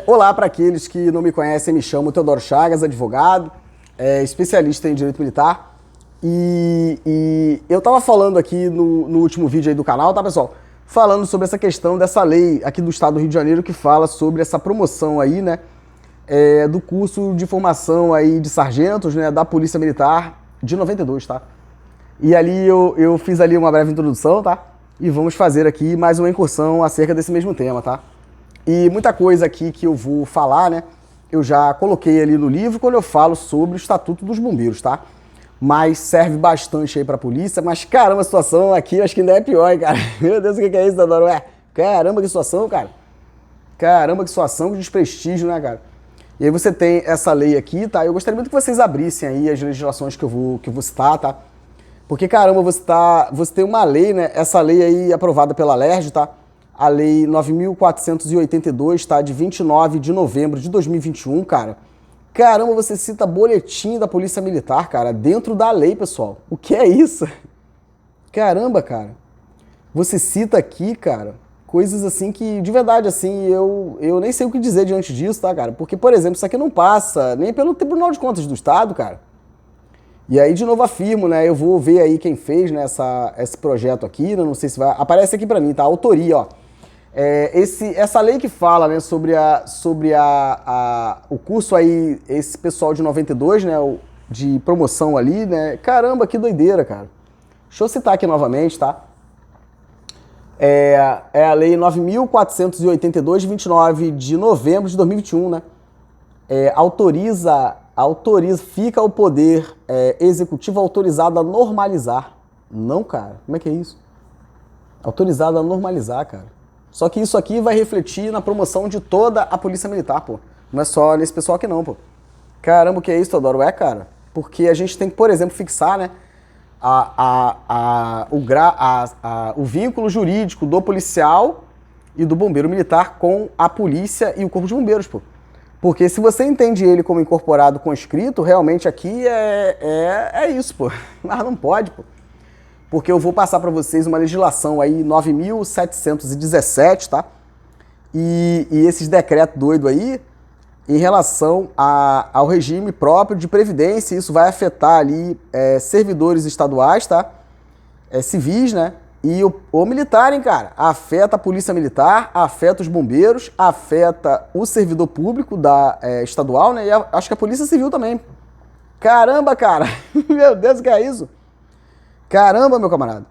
Olá para aqueles que não me conhecem, me chamo Teodoro Chagas, advogado, especialista em direito militar. E eu tava falando aqui no último vídeo aí do canal, tá, pessoal? Falando sobre essa questão dessa lei aqui do estado do Rio de Janeiro que fala sobre essa promoção aí, né, do curso de formação aí de sargentos, né, da Polícia Militar de 92, tá? E ali eu fiz ali uma breve introdução, tá? E vamos fazer aqui mais uma incursão acerca desse mesmo tema, tá? E muita coisa aqui que eu vou falar, né, eu já coloquei ali no livro quando eu falo sobre o Estatuto dos Bombeiros, tá? Mas serve bastante aí pra polícia, mas caramba, a situação aqui eu acho que ainda é pior, hein, cara? Meu Deus, o que é isso, Teodoro? Caramba, que situação, cara. Caramba, que situação, que desprestígio, né, cara? E aí você tem essa lei aqui, tá? Eu gostaria muito que vocês abrissem aí as legislações que eu vou citar, tá? Porque, caramba, você tem uma lei, né? Essa lei aí aprovada pela LERJ, tá? A lei 9.482, tá? De 29 de novembro de 2021, cara. Caramba, você cita boletim da Polícia Militar, cara, dentro da lei, pessoal. O que é isso? Caramba, cara. Você cita aqui, cara, coisas assim que, de verdade, assim, eu nem sei o que dizer diante disso, tá, cara? Porque, por exemplo, isso aqui não passa nem pelo Tribunal de Contas do Estado, cara. E aí, de novo, afirmo, né? Eu vou ver aí quem fez, né, esse projeto aqui, né, não sei se vai... Aparece aqui pra mim, tá? A autoria, ó. Essa lei que fala, né, sobre o curso aí, esse pessoal de 92, né, de promoção ali, né? Caramba, que doideira, cara. Deixa eu citar aqui novamente, tá? É a lei 9.482, de 29 de novembro de 2021, né? Fica o poder executivo autorizado a normalizar. Não, cara, como é que é isso? Autorizado a normalizar, cara. Só que isso aqui vai refletir na promoção de toda a Polícia Militar, pô. Não é só nesse pessoal aqui não, pô. Caramba, o que é isso, Teodoro? Cara, porque a gente tem que, por exemplo, fixar, né, o vínculo jurídico do policial e do bombeiro militar com a polícia e o corpo de bombeiros, pô. Porque se você entende ele como incorporado com escrito, realmente aqui é isso, pô. Mas não pode, pô. Porque eu vou passar para vocês uma legislação aí, 9.717, tá? E esses decretos doidos aí, em relação ao regime próprio de previdência, isso vai afetar ali servidores estaduais, tá? Civis, né? E o militar, hein, cara? Afeta a polícia militar, afeta os bombeiros, afeta o servidor público estadual, né? E acho que a polícia civil também. Caramba, cara! Meu Deus, o que é isso? Caramba, meu camarada.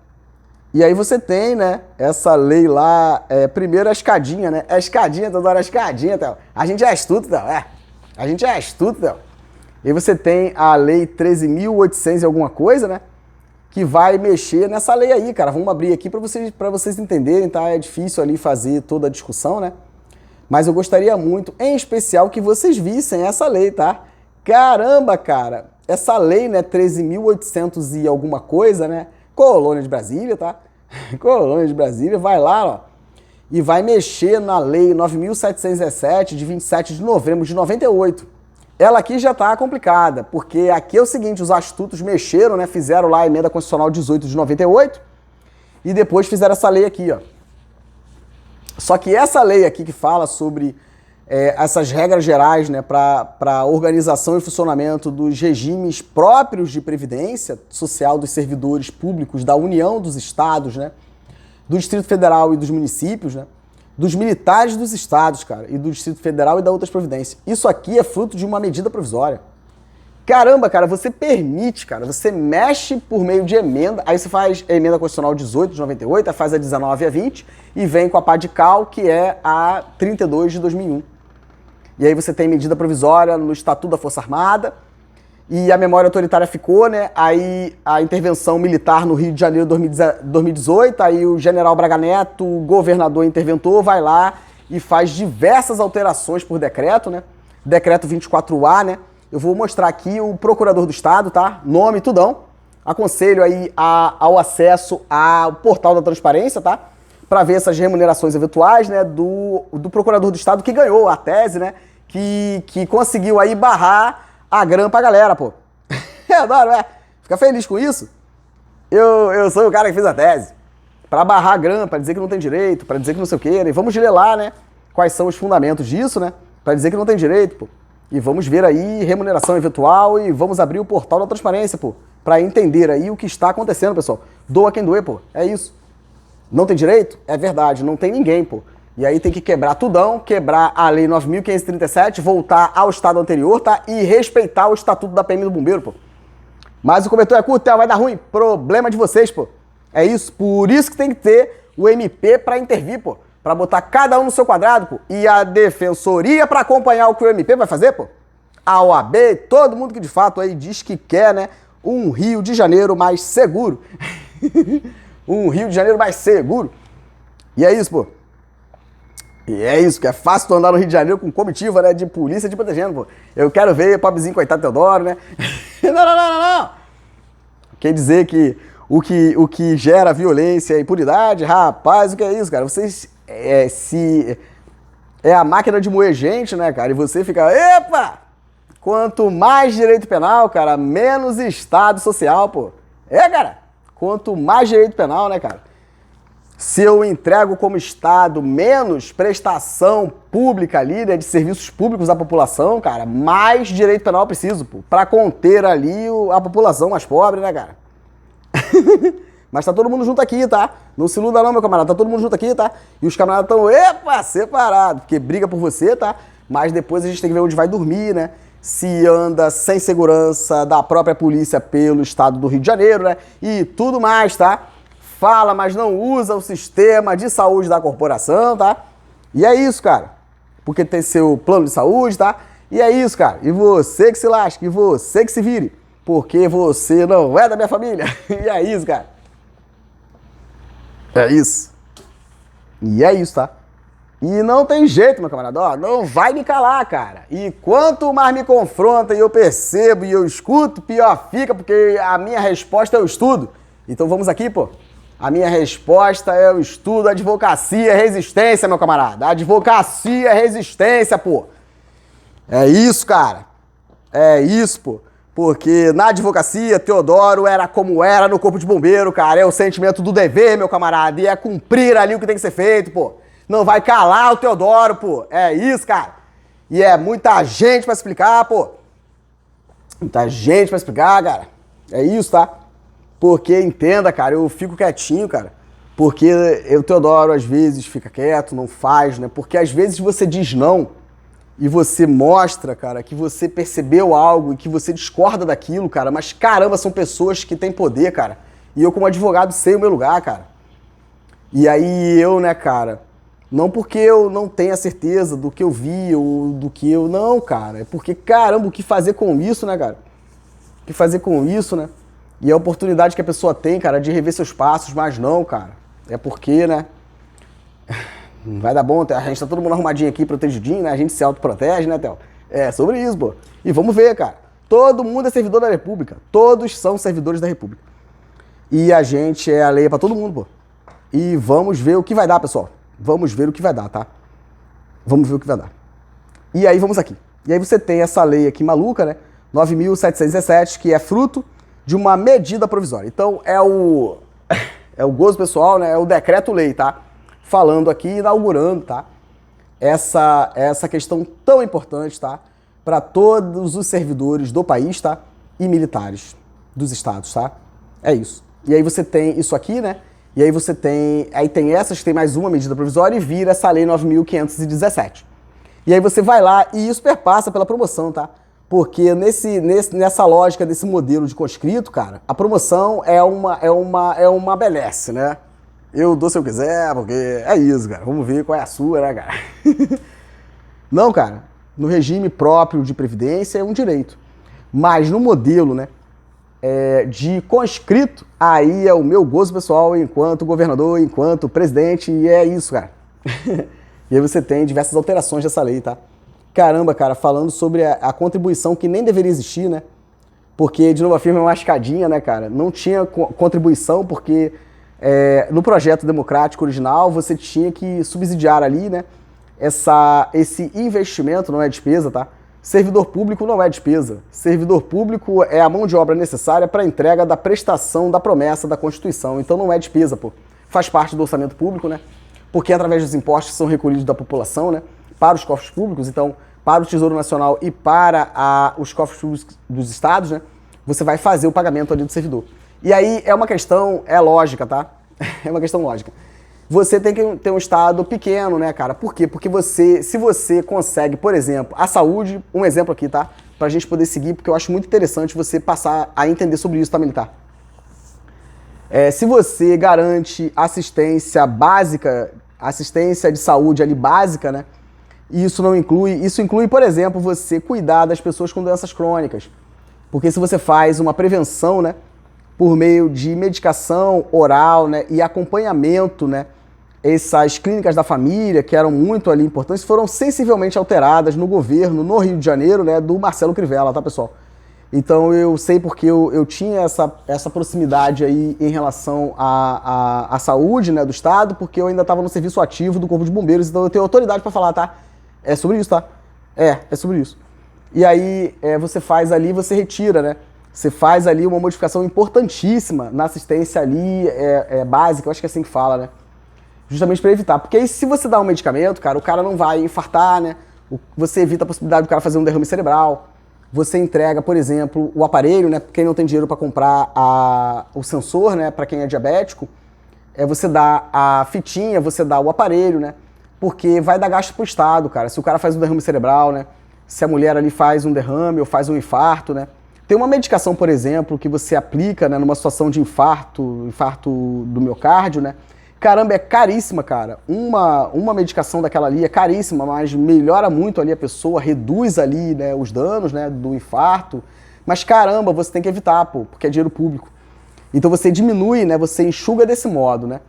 E aí você tem, né, essa lei lá, primeiro a escadinha, né? A escadinha, toda hora a escadinha, Théo. A gente é astuto, Théo, A gente é astuto, Théo. E você tem a lei 13.800 e alguma coisa, né? Que vai mexer nessa lei aí, cara. Vamos abrir aqui para vocês entenderem, tá? É difícil ali fazer toda a discussão, né? Mas eu gostaria muito, em especial, que vocês vissem essa lei, tá? Caramba, cara. Essa lei, né, 13.800 e alguma coisa, né? Colônia de Brasília, tá? Colônia de Brasília, vai lá, ó. E vai mexer na lei 9.717, de 27 de novembro de 98. Ela aqui já tá complicada, porque aqui é o seguinte, os astutos mexeram, né? Fizeram lá a emenda constitucional 18 de 98 e depois fizeram essa lei aqui, ó. Só que essa lei aqui que fala sobre essas regras gerais, né, para a organização e funcionamento dos regimes próprios de previdência social dos servidores públicos da União, dos estados, né, do Distrito Federal e dos municípios, né, dos militares dos estados, cara, e do Distrito Federal e da outras providências. Isso aqui é fruto de uma medida provisória. Caramba, cara, você permite, cara, você mexe por meio de emenda, aí você faz a emenda constitucional 18 de 98, aí faz a 19 a 20 e vem com a pá de cal, que é a 32 de 2001. E aí você tem medida provisória no Estatuto da Força Armada, e a memória autoritária ficou, né? Aí a intervenção militar no Rio de Janeiro 2018, aí o general Braga Neto, o governador interventor, vai lá e faz diversas alterações por decreto, né? Decreto 24A, né? Eu vou mostrar aqui o procurador do Estado, tá? Nome, tudão. Aconselho aí ao acesso ao portal da transparência, tá? Para ver essas remunerações eventuais, né? Do procurador do Estado que ganhou a tese, né? Que conseguiu aí barrar a grana pra galera, pô. Eu adoro, Fica feliz com isso? Eu sou o cara que fez a tese. Pra barrar a grana, pra dizer que não tem direito, pra dizer que não sei o quê. E vamos ler lá, né? quais são os fundamentos disso, né? Para dizer que não tem direito, pô. E vamos ver aí remuneração eventual e vamos abrir o portal da transparência, pô, para entender aí o que está acontecendo, pessoal. Doa quem doer, pô. É isso. Não tem direito? É verdade, não tem ninguém, pô. E aí tem que quebrar tudão, quebrar a Lei 9.537, voltar ao estado anterior, tá? E respeitar o Estatuto da PM do Bombeiro, pô. Mas o cobertor é curto, vai dar ruim. Problema de vocês, pô. É isso. Por isso que tem que ter o MP para intervir, pô. Para botar cada um no seu quadrado, pô. E a defensoria para acompanhar o que o MP vai fazer, pô. A OAB, todo mundo que de fato aí diz que quer, né? Um Rio de Janeiro mais seguro. Um Rio de Janeiro mais seguro. E é isso, pô. E é isso, que é fácil tu andar no Rio de Janeiro com comitiva, né? De polícia te protegendo, pô. Eu quero ver pobrezinho, coitado Teodoro, né? Não. Quer dizer que o que gera violência e impunidade, rapaz, o que é isso, cara? Vocês é a máquina de moer gente, né, cara? E você fica, epa! Quanto mais direito penal, cara, menos Estado social, pô. É, cara. Quanto mais direito penal, né, cara? Se eu entrego como Estado menos prestação pública ali, né, de serviços públicos à população, cara, mais direito penal eu preciso, pô, pra conter ali a população mais pobre, né, cara? Mas tá todo mundo junto aqui, tá? Não se iluda não, meu camarada, tá todo mundo junto aqui, tá? E os camaradas estão, epa, separados, porque briga por você, tá? Mas depois a gente tem que ver onde vai dormir, né? Se anda sem segurança da própria polícia pelo estado do Rio de Janeiro, né? E tudo mais, tá? Fala, mas não usa o sistema de saúde da corporação, tá? E é isso, cara. Porque tem seu plano de saúde, tá? E é isso, cara. E você que se lasque, e você que se vire. Porque você não é da minha família. E é isso, cara. É isso. E é isso, tá? E não tem jeito, meu camarada. Ó, não vai me calar, cara. E quanto mais me confronta e eu percebo e eu escuto, pior fica, porque a minha resposta é o estudo. Então vamos aqui, pô. A minha resposta é o estudo, advocacia, resistência, meu camarada. Advocacia, resistência, pô. É isso, cara. É isso, pô. Porque na advocacia, Teodoro era como era no corpo de bombeiro, cara. É o sentimento do dever, meu camarada. E é cumprir ali o que tem que ser feito, pô. Não vai calar o Teodoro, pô. É isso, cara. E é muita gente pra explicar, pô. Muita gente pra explicar, cara. É isso, tá? Porque, entenda, cara, eu fico quietinho, cara. Porque o Teodoro, às vezes, fica quieto, não faz, né? Porque, às vezes, você diz não e você mostra, cara, que você percebeu algo e que você discorda daquilo, cara. Mas, caramba, são pessoas que têm poder, cara. E eu, como advogado, sei o meu lugar, cara. E aí eu, né, cara, não porque eu não tenha certeza do que eu vi ou do que eu... Não, cara. É porque, caramba, o que fazer com isso, né, cara? O que fazer com isso, né? E a oportunidade que a pessoa tem, cara, de rever seus passos, mas não, cara. É porque, né? Vai dar bom, a gente tá todo mundo arrumadinho aqui, protegidinho, né? A gente se autoprotege, né, Theo? É sobre isso, pô. E vamos ver, cara. Todo mundo é servidor da República. Todos são servidores da República. E a gente é a lei pra todo mundo, pô. E vamos ver o que vai dar, pessoal. Vamos ver o que vai dar, tá? Vamos ver o que vai dar. E aí, vamos aqui. E aí você tem essa lei aqui maluca, né? 9.717, que é fruto de uma medida provisória. Então, é o gozo pessoal, né? É o decreto-lei, tá? Falando aqui, inaugurando, tá? Essa questão tão importante, tá? Para todos os servidores do país, tá? E militares dos estados, tá? É isso. E aí você tem isso aqui, né? E aí você tem... Aí tem essas, tem mais uma medida provisória e vira essa lei 9.517. E aí você vai lá e isso perpassa pela promoção, tá? Porque nessa lógica desse modelo de conscrito, cara, a promoção é uma beleza, né? Eu dou se eu quiser, porque é isso, cara. Vamos ver qual é a sua, né, cara? Não, cara. No regime próprio de previdência é um direito. Mas no modelo, né, de conscrito, aí é o meu gozo pessoal enquanto governador, enquanto presidente, e é isso, cara. E aí você tem diversas alterações dessa lei, tá? Caramba, cara, falando sobre a contribuição que nem deveria existir, né? Porque, de novo, a firma é uma escadinha, né, cara? Não tinha contribuição porque no projeto democrático original você tinha que subsidiar ali, né? Esse investimento não é despesa, tá? Servidor público não é despesa. Servidor público é a mão de obra necessária para a entrega da prestação da promessa da Constituição. Então não é despesa, pô. Faz parte do orçamento público, né? porque através dos impostos que são recolhidos da população, né, para os cofres públicos, então, para o Tesouro Nacional e para os cofres públicos dos estados, né, você vai fazer o pagamento ali do servidor. E aí é uma questão, é lógica, tá? É uma questão lógica. Você tem que ter um estado pequeno, né, cara? Por quê? Porque se você consegue, por exemplo, a saúde, um exemplo aqui, tá? Pra gente poder seguir, porque eu acho muito interessante você passar a entender sobre isso, tá, militar? Se você garante assistência básica, assistência de saúde ali básica, né? Isso inclui, por exemplo, você cuidar das pessoas com doenças crônicas. Porque se você faz uma prevenção, né, por meio de medicação oral, né, e acompanhamento, né, essas clínicas da família, que eram muito ali importantes, foram sensivelmente alteradas no governo, no Rio de Janeiro, né, do Marcelo Crivella, tá, pessoal? Então eu sei porque eu tinha essa proximidade aí em relação à saúde, né, do Estado, porque eu ainda estava no serviço ativo do Corpo de Bombeiros, então eu tenho autoridade para falar, tá? É sobre isso, tá? É sobre isso. E aí você faz ali, você retira, né? Você faz ali uma modificação importantíssima na assistência ali básica, eu acho que é assim que fala, né? Justamente para evitar. Porque aí se você dá um medicamento, cara, o cara não vai infartar, né? Você evita a possibilidade do cara fazer um derrame cerebral. Você entrega, por exemplo, o aparelho, né? Quem não tem dinheiro para comprar o sensor, né? Para quem é diabético, você dá a fitinha, você dá o aparelho, né? Porque vai dar gasto pro Estado, cara. Se o cara faz um derrame cerebral, né? Se a mulher ali faz um derrame ou faz um infarto, né? Tem uma medicação, por exemplo, que você aplica, né, numa situação de infarto do miocárdio, né? Caramba, é caríssima, cara. Uma medicação daquela ali é caríssima, mas melhora muito ali a pessoa, reduz ali, né, os danos, né, do infarto. Mas caramba, você tem que evitar, pô, porque é dinheiro público. Então você diminui, né, você enxuga desse modo, né?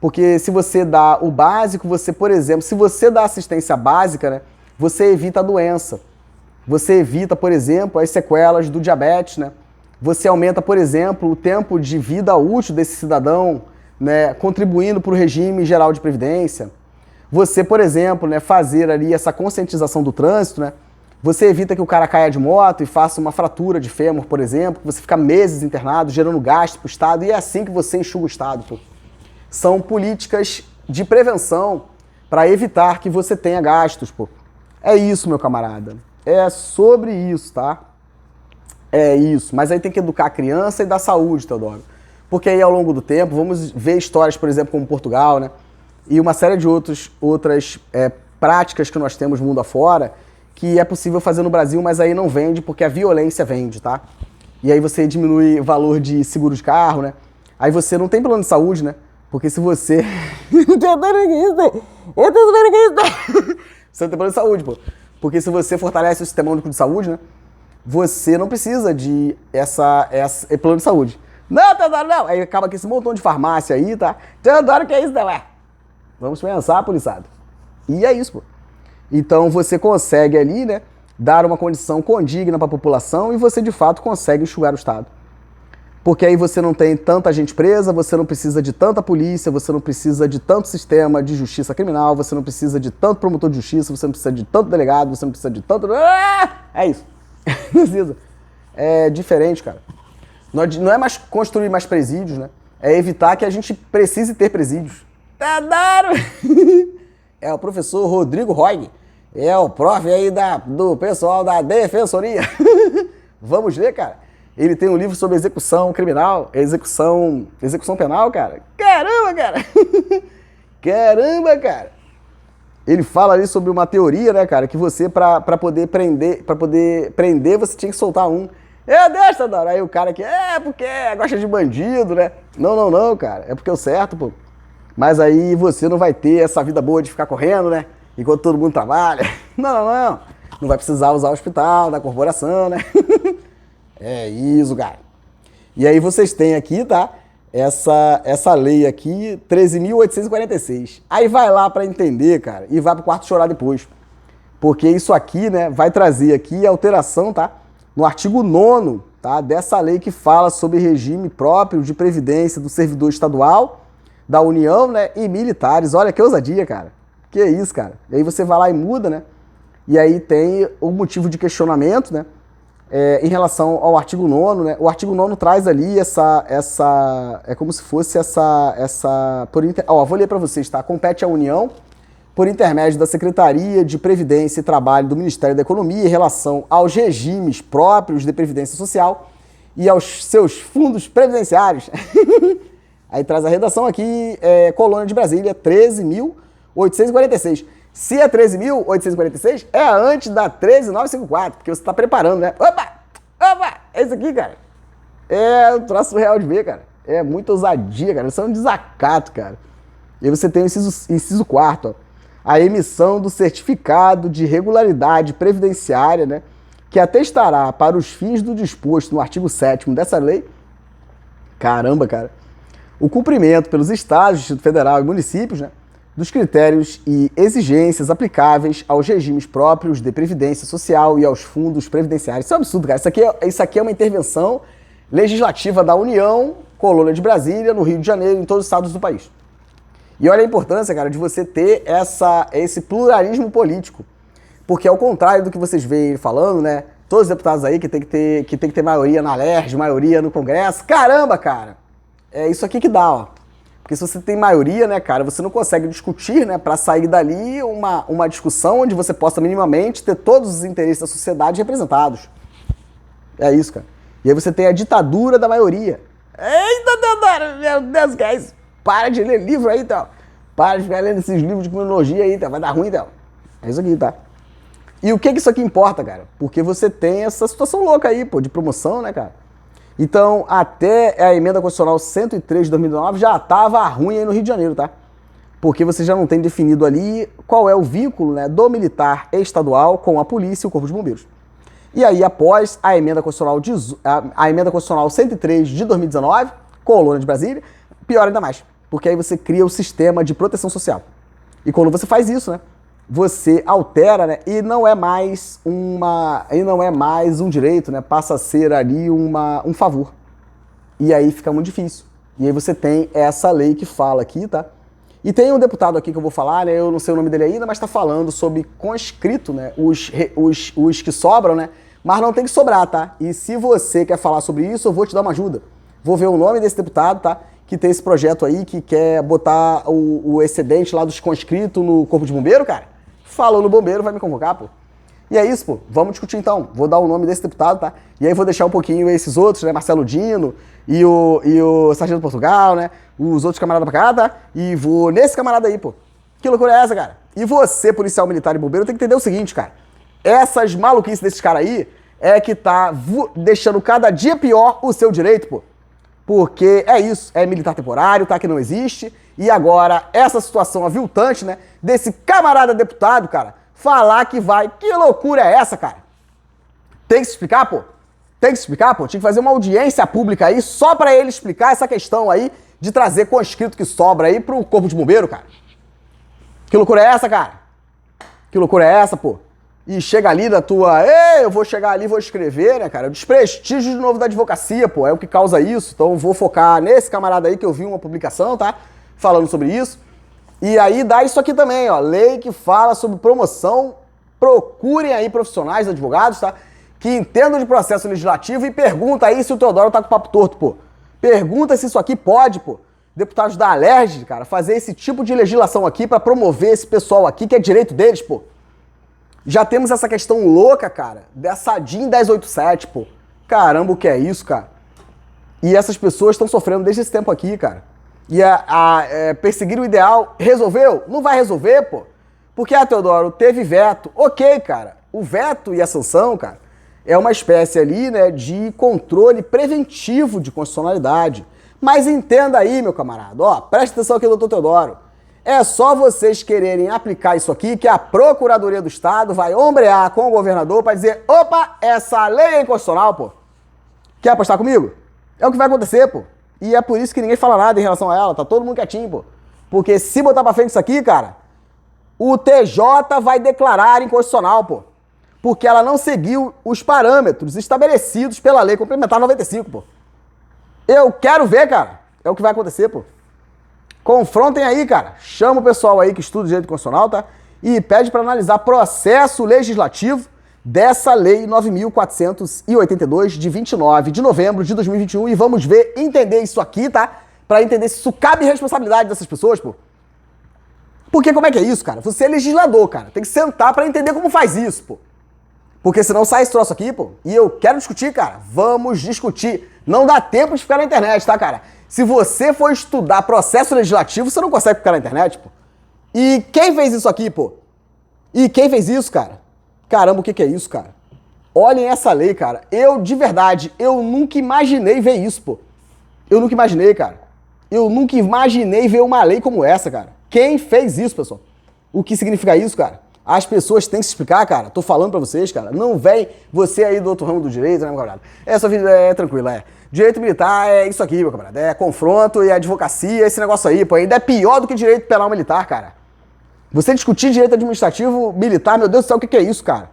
Porque se você dá o básico, você, por exemplo, se você dá assistência básica, né, você evita a doença. Você evita, por exemplo, as sequelas do diabetes, né? Você aumenta, por exemplo, o tempo de vida útil desse cidadão, né, contribuindo para o regime geral de previdência. Você, por exemplo, né, fazer ali essa conscientização do trânsito, né? Você evita que o cara caia de moto e faça uma fratura de fêmur, por exemplo, que você fica meses internado, gerando gasto para o Estado, e é assim que você enxuga o Estado, pô. São políticas de prevenção para evitar que você tenha gastos, pô. É isso, meu camarada. É sobre isso, tá? É isso. Mas aí tem que educar a criança e dar saúde, Teodoro. Porque aí ao longo do tempo, vamos ver histórias, por exemplo, como Portugal, né? E uma série de outras práticas que nós temos mundo afora, que é possível fazer no Brasil, mas aí não vende porque a violência vende, tá? E aí você diminui o valor de seguro de carro, né? Aí você não tem plano de saúde, né? Porque se você... Você não tem plano de saúde, pô. Porque se você fortalece o sistema único de saúde, né? Você não precisa de esse plano de saúde. Não, Teodoro, não. Aí acaba com esse montão de farmácia aí, tá? Teodoro, que é isso, não é? Vamos pensar, policiado. E é isso, pô. Então você consegue ali, né, dar uma condição condigna para a população e você de fato consegue enxugar o Estado. Porque aí você não tem tanta gente presa, você não precisa de tanta polícia, você não precisa de tanto sistema de justiça criminal, você não precisa de tanto promotor de justiça, você não precisa de tanto delegado, você não precisa de tanto... É isso. Não precisa. É diferente, cara. Não é mais construir mais presídios, né? É evitar que a gente precise ter presídios. É o professor Rodrigo Roig. É o prof aí do pessoal da Defensoria. Vamos ver, cara. Ele tem um livro sobre execução criminal, execução penal, cara. Caramba, cara. Caramba, cara. Ele fala ali sobre uma teoria, né, cara, que você, pra poder prender, você tinha que soltar um. Meu Deus, Teodoro. Aí o cara aqui, porque gosta de bandido, né? Não, cara. É porque é o certo, pô. Mas aí você não vai ter essa vida boa de ficar correndo, né? Enquanto todo mundo trabalha. Não. Não vai precisar usar o hospital da corporação, né? É isso, cara. E aí vocês têm aqui, tá? Essa lei aqui, 13.846. Aí vai lá pra entender, cara, e vai pro quarto chorar depois. Porque isso aqui, né, vai trazer aqui alteração, tá? No artigo 9º, tá? Dessa lei que fala sobre regime próprio de previdência do servidor estadual, da União, né, e militares. Olha que ousadia, cara. Que isso, cara. E aí você vai lá e muda, né? E aí tem o motivo de questionamento, né? em relação ao artigo 9º, né? O artigo 9º traz ali é como se fosse vou ler para vocês, tá? Compete à União, por intermédio da Secretaria de Previdência e Trabalho do Ministério da Economia, em relação aos regimes próprios de previdência social e aos seus fundos previdenciários. Aí traz a redação aqui, Colônia de Brasília, 13.846. Se é 13.846, é antes da 13.954, porque você está preparando, né? Opa! É isso aqui, cara. É um troço real de ver, cara. É muita ousadia, cara. Isso é um desacato, cara. E aí você tem o inciso 4º, ó. A emissão do certificado de regularidade previdenciária, né? Que atestará para os fins do disposto no artigo 7º dessa lei, caramba, cara, o cumprimento pelos estados, Distrito Federal e municípios, né, dos critérios e exigências aplicáveis aos regimes próprios de previdência social e aos fundos previdenciários. Isso é um absurdo, cara. Isso aqui é uma intervenção legislativa da União, Colônia de Brasília, no Rio de Janeiro, em todos os estados do país. E olha a importância, cara, de você ter esse pluralismo político. Porque ao contrário do que vocês veem falando, né? Todos os deputados aí que tem que ter maioria na LERJ, maioria no Congresso. Caramba, cara! É isso aqui que dá, ó. Porque se você tem maioria, né, cara, você não consegue discutir, né, para sair dali uma discussão onde você possa minimamente ter todos os interesses da sociedade representados. É isso, cara. E aí você tem a ditadura da maioria. Eita, Teodoro, meu Deus, que é isso? Para de ler livro aí, então. Para de ficar lendo esses livros de criminologia aí, então. Vai dar ruim, então. É isso aqui, tá? E o que isso aqui importa, cara? Porque você tem essa situação louca aí, pô, de promoção, né, cara? Então, até a emenda constitucional 103 de 2009 já tava ruim aí no Rio de Janeiro, tá? Porque você já não tem definido ali qual é o vínculo, né, do militar estadual com a polícia e o Corpo de Bombeiros. E aí, após a emenda constitucional 103 de 2019, Colônia de Brasília, pior ainda mais, porque aí você cria o sistema de proteção social. E quando você faz isso, né, você altera, né, e não é mais um direito, né, passa a ser ali um favor. E aí fica muito difícil. E aí você tem essa lei que fala aqui, tá? E tem um deputado aqui que eu vou falar, né, eu não sei o nome dele ainda, mas tá falando sobre conscrito, né, os que sobram, né, mas não tem que sobrar, tá? E se você quer falar sobre isso, eu vou te dar uma ajuda. Vou ver o nome desse deputado, tá? Que tem esse projeto aí, que quer botar o excedente lá dos conscritos no Corpo de Bombeiro, cara. Falou no bombeiro, vai me convocar, pô. E é isso, pô. Vamos discutir então. Vou dar o nome desse deputado, tá? E aí vou deixar um pouquinho esses outros, né? Marcelo Dino e o Sargento Portugal, né? Os outros camaradas pra cá, tá? E vou nesse camarada aí, pô. Que loucura é essa, cara? E você, policial militar e bombeiro, tem que entender o seguinte, cara. Essas maluquices desses caras aí é que tá deixando cada dia pior o seu direito, pô. Porque é isso, é militar temporário, tá? Que não existe. E agora, essa situação aviltante, né? Desse camarada deputado, cara, falar que vai. Que loucura é essa, cara? Tem que se explicar, pô? Tem que se explicar, pô? Tinha que fazer uma audiência pública aí só pra ele explicar essa questão aí de trazer conscrito que sobra aí pro Corpo de Bombeiro, cara. Que loucura é essa, cara? Que loucura é essa, pô? E chega ali da tua... Ei, eu vou chegar ali e vou escrever, né, cara? Desprestígio de novo da advocacia, pô. É o que causa isso. Então eu vou focar nesse camarada aí que eu vi uma publicação, tá? Falando sobre isso. E aí dá isso aqui também, ó. Lei que fala sobre promoção. Procurem aí profissionais, advogados, tá? Que entendam de processo legislativo e pergunta aí se o Teodoro tá com o papo torto, pô. Pergunta se isso aqui pode, pô. Deputados da LERJ, cara, fazer esse tipo de legislação aqui pra promover esse pessoal aqui, que é direito deles, pô. Já temos essa questão louca, cara, dessa DIN 1087, pô. Caramba, o que é isso, cara? E essas pessoas estão sofrendo desde esse tempo aqui, cara. E perseguir o ideal, resolveu? Não vai resolver, pô. Porque, Teodoro, teve veto. Ok, cara. O veto e a sanção, cara, é uma espécie ali, né, de controle preventivo de constitucionalidade. Mas entenda aí, meu camarada, ó, presta atenção aqui, doutor Teodoro. É só vocês quererem aplicar isso aqui que a Procuradoria do Estado vai ombrear com o governador para dizer: opa, essa lei é inconstitucional, pô. Quer apostar comigo? É o que vai acontecer, pô. E é por isso que ninguém fala nada em relação a ela, tá todo mundo quietinho, pô. Porque se botar pra frente isso aqui, cara, o TJ vai declarar inconstitucional, pô. Porque ela não seguiu os parâmetros estabelecidos pela Lei Complementar 95, pô. Eu quero ver, cara. É o que vai acontecer, pô. Confrontem aí, cara. Chama o pessoal aí que estuda direito constitucional, tá? E pede para analisar processo legislativo dessa Lei 9.482, de 29 de novembro de 2021, e vamos ver, entender isso aqui, tá? Pra entender se isso cabe responsabilidade dessas pessoas, pô. Porque como é que é isso, cara? Você é legislador, cara. Tem que sentar pra entender como faz isso, pô. Porque senão sai esse troço aqui, pô. E eu quero discutir, cara. Vamos discutir. Não dá tempo de ficar na internet, tá, cara? Se você for estudar processo legislativo, você não consegue ficar na internet, pô. E quem fez isso aqui, pô? E quem fez isso, cara? Caramba, o que é isso, cara? Olhem essa lei, cara. Eu, de verdade, eu nunca imaginei ver isso, pô. Eu nunca imaginei, cara. Eu nunca imaginei ver uma lei como essa, cara. Quem fez isso, pessoal? O que significa isso, cara? As pessoas têm que se explicar, cara. Tô falando pra vocês, cara. Não vem você aí do outro ramo do direito, né, meu camarada? Sua vida é tranquila, é. Direito militar é isso aqui, meu camarada. É confronto e advocacia, esse negócio aí, pô. Ainda é pior do que direito penal militar, cara. Você discutir direito administrativo militar, meu Deus do céu, o que é isso, cara?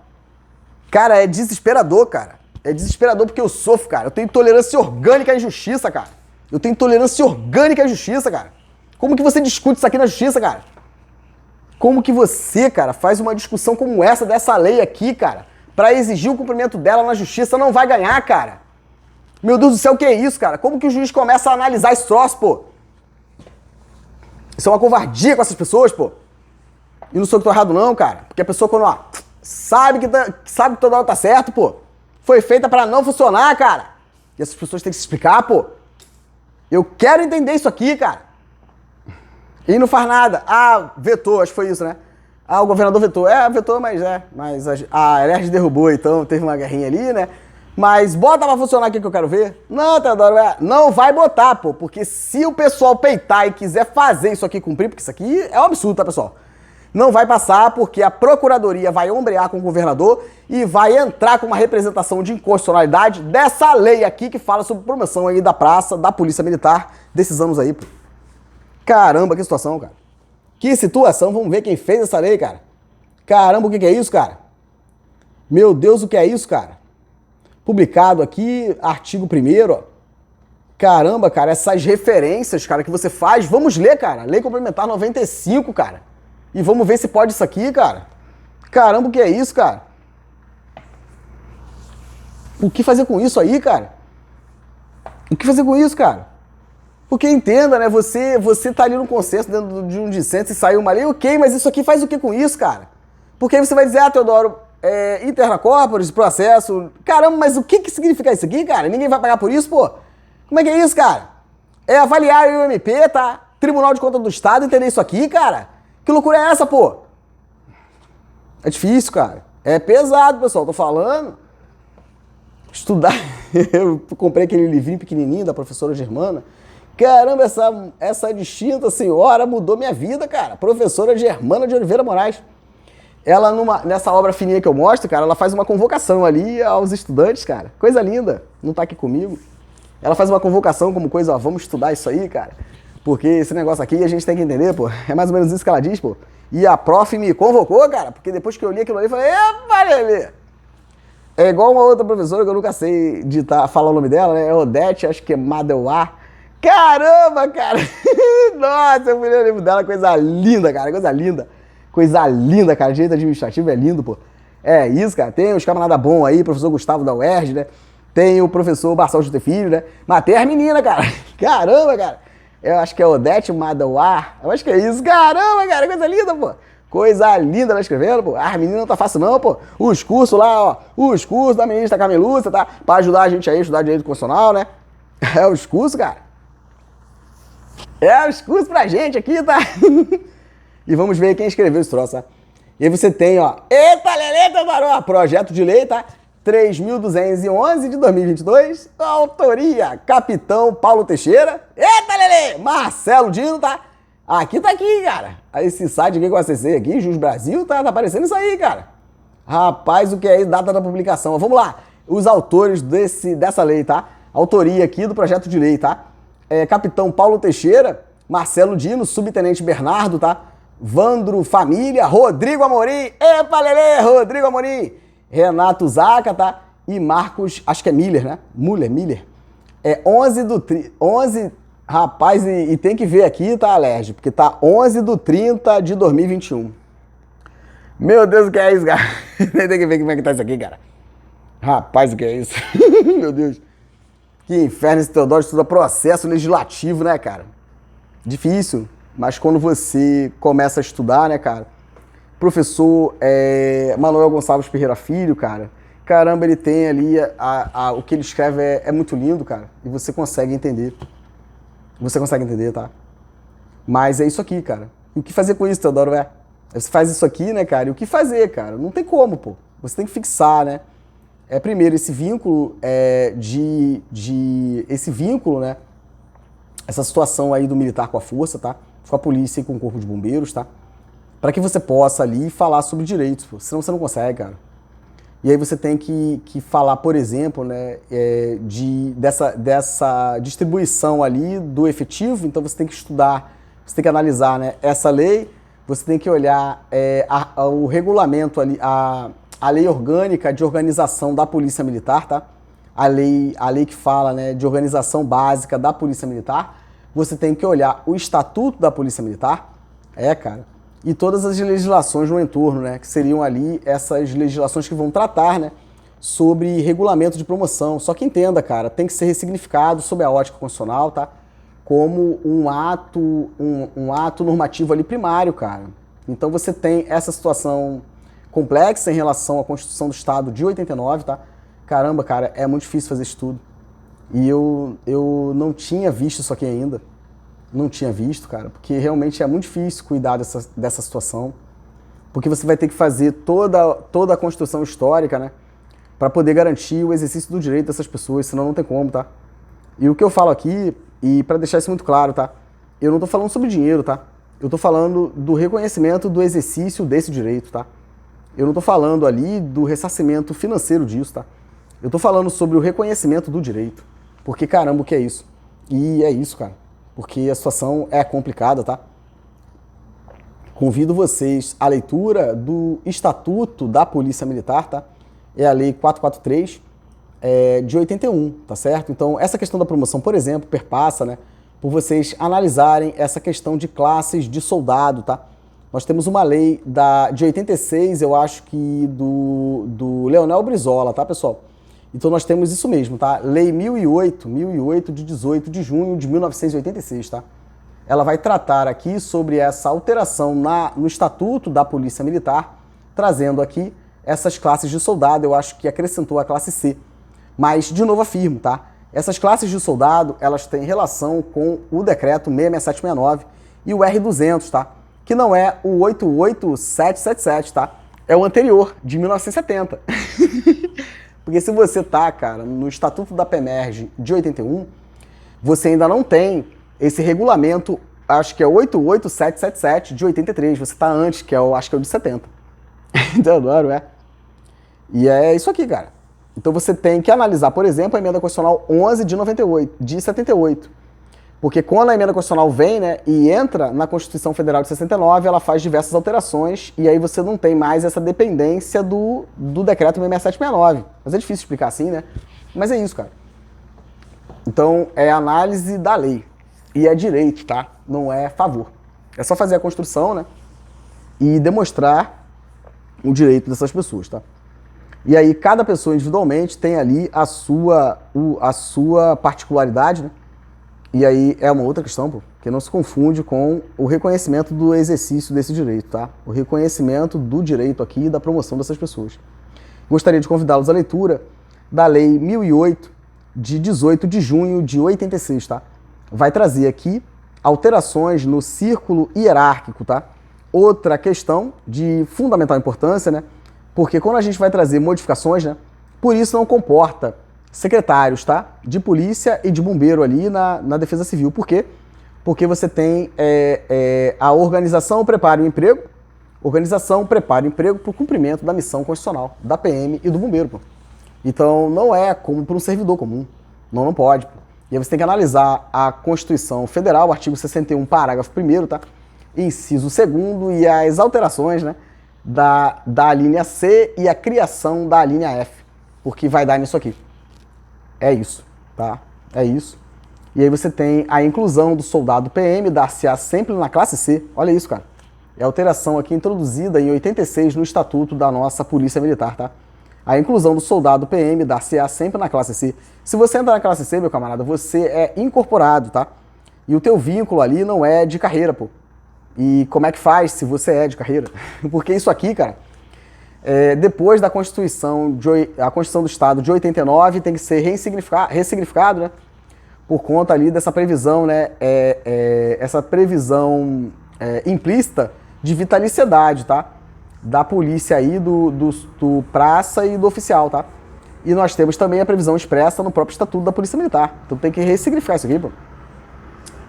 Cara, é desesperador, cara. É desesperador porque eu sofro, cara. Eu tenho intolerância orgânica à injustiça, cara. Eu tenho intolerância orgânica à justiça, cara. Como que você discute isso aqui na justiça, cara? Como que você, cara, faz uma discussão como essa dessa lei aqui, cara, pra exigir o cumprimento dela na justiça, não vai ganhar, cara? Meu Deus do céu, o que é isso, cara? Como que o juiz começa a analisar esse troço, pô? Isso é uma covardia com essas pessoas, pô. E não sou que tô errado não, cara. Porque a pessoa quando, ó, sabe que toda hora tá certo, pô. Foi feita pra não funcionar, cara. E essas pessoas têm que se explicar, pô. Eu quero entender isso aqui, cara. E não faz nada. Ah, vetou, acho que foi isso, né? Ah, o governador vetou. Vetou, mas a LERJ derrubou, então teve uma guerrinha ali, né? Mas bota pra funcionar aqui que eu quero ver. Não, Teodoro, não vai botar, pô. Porque se o pessoal peitar e quiser fazer isso aqui cumprir, porque isso aqui é um absurdo, tá, pessoal? Não vai passar porque a procuradoria vai ombrear com o governador e vai entrar com uma representação de inconstitucionalidade dessa lei aqui que fala sobre promoção aí da praça, da polícia militar, desses anos aí, pô. Caramba, que situação, cara. Que situação, vamos ver quem fez essa lei, cara. Caramba, o que é isso, cara? Meu Deus, o que é isso, cara? Publicado aqui, artigo 1º, ó. Caramba, cara, essas referências, cara, que você faz, vamos ler, cara. Lei Complementar 95, cara. E vamos ver se pode isso aqui, cara. Caramba, o que é isso, cara? O que fazer com isso aí, cara? O que fazer com isso, cara? Porque entenda, né? Você tá ali no consenso dentro de um dissento e saiu uma lei, ok, mas isso aqui faz o que com isso, cara? Porque aí você vai dizer, Teodoro, interna corporis, processo. Caramba, mas o que significa isso aqui, cara? Ninguém vai pagar por isso, pô? Como é que é isso, cara? É avaliar o MP, tá? Tribunal de Contas do Estado entender isso aqui, cara? Que loucura é essa, pô? É difícil, cara. É pesado, pessoal, tô falando. Estudar. Eu comprei aquele livrinho pequenininho da professora Germana. Caramba, essa distinta senhora mudou minha vida, cara. Professora Germana de Oliveira Moraes. Ela, nessa obra fininha que eu mostro, cara, ela faz uma convocação ali aos estudantes, cara. Coisa linda. Não tá aqui comigo. Ela faz uma convocação como coisa, ó, vamos estudar isso aí, cara. Porque esse negócio aqui a gente tem que entender, pô. É mais ou menos isso que ela diz, pô. E a prof me convocou, cara, porque depois que eu li aquilo ali, eu falei, epa, Lelê. É igual uma outra professora que eu nunca sei falar o nome dela, né? É Odete, acho que é Madeuá. Caramba, cara! Nossa, eu me lembro dela, coisa linda, cara, coisa linda. Coisa linda, cara, direito administrativo é lindo, pô. É isso, cara, tem os camarada bom aí, professor Gustavo da UERJ, né? Tem o professor Marcelo José Filho, né? Mas tem as meninas, cara. Caramba, cara. Eu acho que é Odete Madeuá. Eu acho que é isso. Caramba, cara, coisa linda, pô. Coisa linda ela escrevendo, pô. As meninas não tá fácil não, pô. Os cursos lá, ó. Os cursos da ministra Carmen Lúcia, tá? Pra ajudar a gente aí a estudar direito constitucional, né? É os cursos, cara. É os cursos pra gente aqui, tá? E vamos ver quem escreveu esse troço, tá? E aí você tem, ó. Eita, Lelê, Teodoro! Projeto de lei, tá? 3.211 de 2022, autoria Capitão Paulo Teixeira. Eita, Lelê! Marcelo Dino, tá? Aqui tá aqui, cara. Esse site aqui que eu acessei aqui, Jus Brasil, tá aparecendo isso aí, cara. Rapaz, o que é isso? Data da publicação. Vamos lá. Os autores dessa lei, tá? Autoria aqui do projeto de lei, tá? Capitão Paulo Teixeira, Marcelo Dino, Subtenente Bernardo, tá? Vandro Família, Rodrigo Amorim. Epa, Lelê! Rodrigo Amorim. Renato Zaca, tá? E Marcos, acho que é Miller, né? Miller. 11, rapaz, e tem que ver aqui, tá, Alerj? Porque tá 11/30/2021. Meu Deus, o que é isso, cara? Tem que ver como é que tá isso aqui, cara. Rapaz, o que é isso? Meu Deus. Que inferno esse Teodoro estuda processo legislativo, né, cara? Difícil. Mas quando você começa a estudar, né, cara? Professor Manuel Gonçalves Ferreira Filho, cara. Caramba, ele tem ali, o que ele escreve é muito lindo, cara. E você consegue entender. Você consegue entender, tá? Mas é isso aqui, cara. E o que fazer com isso, Teodoro? Você faz isso aqui, né, cara? E o que fazer, cara? Não tem como, pô. Você tem que fixar, né? Primeiro, esse vínculo esse vínculo, né? Essa situação aí do militar com a força, tá? Com a polícia e com o corpo de bombeiros, tá? Para que você possa ali falar sobre direitos, pô. Senão você não consegue, cara. E aí você tem que falar, por exemplo, né, dessa distribuição ali do efetivo. Então você tem que estudar, você tem que analisar, né, essa lei, você tem que olhar o regulamento ali, a lei orgânica de organização da Polícia Militar, tá? A lei que fala, né, de organização básica da Polícia Militar. Você tem que olhar o Estatuto da Polícia Militar, cara. E todas as legislações no entorno, né, que seriam ali essas legislações que vão tratar, né, sobre regulamento de promoção. Só que entenda, cara, tem que ser ressignificado sob a ótica constitucional, tá? Como um ato normativo ali primário, cara. Então você tem essa situação complexa em relação à Constituição do Estado de 89, tá? Caramba, cara, é muito difícil fazer isso tudo. E eu não tinha visto isso aqui ainda. Não tinha visto, cara, porque realmente é muito difícil cuidar dessa situação, porque você vai ter que fazer toda a construção histórica, né, para poder garantir o exercício do direito dessas pessoas, senão não tem como, tá? E o que eu falo aqui, e para deixar isso muito claro, tá? Eu não tô falando sobre dinheiro, tá? Eu tô falando do reconhecimento do exercício desse direito, tá? Eu não tô falando ali do ressarcimento financeiro disso, tá? Eu tô falando sobre o reconhecimento do direito, porque caramba, o que é isso? E é isso, cara. Porque a situação é complicada, tá? Convido vocês à leitura do Estatuto da Polícia Militar, tá? É a Lei 443 de 81, tá certo? Então, essa questão da promoção, por exemplo, perpassa, né? Por vocês analisarem essa questão de classes de soldado, tá? Nós temos uma lei de 86, eu acho que do Leonel Brizola, tá, pessoal? Então nós temos isso mesmo, tá? Lei 1008 de 18 de junho de 1986, tá? Ela vai tratar aqui sobre essa alteração no Estatuto da Polícia Militar, trazendo aqui essas classes de soldado. Eu acho que acrescentou a classe C. Mas, de novo, afirmo, tá? Essas classes de soldado, elas têm relação com o decreto 66769 e o R200, tá? Que não é o 88777, tá? É o anterior, de 1970. Porque se você tá, cara, no Estatuto da PEMERG de 81, você ainda não tem esse regulamento, acho que é 88777 de 83. Você tá antes, que acho que é o de 70. Teodoro, E é isso aqui, cara. Então você tem que analisar, por exemplo, a emenda constitucional 11 de 78. Porque quando a emenda constitucional vem, né, e entra na Constituição Federal de 69, ela faz diversas alterações e aí você não tem mais essa dependência do decreto 66769. Mas é difícil explicar assim, né? Mas é isso, cara. Então, é análise da lei. E é direito, tá? Não é favor. É só fazer a construção, né? E demonstrar o direito dessas pessoas, tá? E aí, cada pessoa individualmente tem ali a sua particularidade, né? E aí é uma outra questão, pô, que não se confunde com o reconhecimento do exercício desse direito, tá? O reconhecimento do direito aqui e da promoção dessas pessoas. Gostaria de convidá-los à leitura da Lei 1008, de 18 de junho de 86, tá? Vai trazer aqui alterações no círculo hierárquico, tá? Outra questão de fundamental importância, né? Porque quando a gente vai trazer modificações, né? Por isso não comporta secretários, tá? De polícia e de bombeiro ali na Defesa Civil. Por quê? Porque você tem a organização prepara o emprego, para o cumprimento da missão constitucional da PM e do bombeiro, pô. Então não é como para um servidor comum. Não pode, pô. E aí você tem que analisar a Constituição Federal, artigo 61, parágrafo 1º, tá? Inciso 2º e as alterações, né? Da linha C e a criação da linha F. Porque vai dar nisso aqui. É isso, tá? É isso. E aí você tem a inclusão do soldado PM, dar-se-á sempre na classe C. Olha isso, cara. É a alteração aqui introduzida em 86 no Estatuto da nossa Polícia Militar, tá? A inclusão do soldado PM dar-se-á sempre na classe C. Se você entrar na classe C, meu camarada, você é incorporado, tá? E o teu vínculo ali não é de carreira, pô. E como é que faz se você é de carreira? Porque isso aqui, cara, depois da Constituição do Estado de 89 tem que ser ressignificado, né? Por conta ali dessa previsão, né? Essa previsão implícita de vitaliciedade, tá? Da polícia aí, do praça e do oficial, tá? E nós temos também a previsão expressa no próprio Estatuto da Polícia Militar. Então tem que ressignificar isso aqui, pô.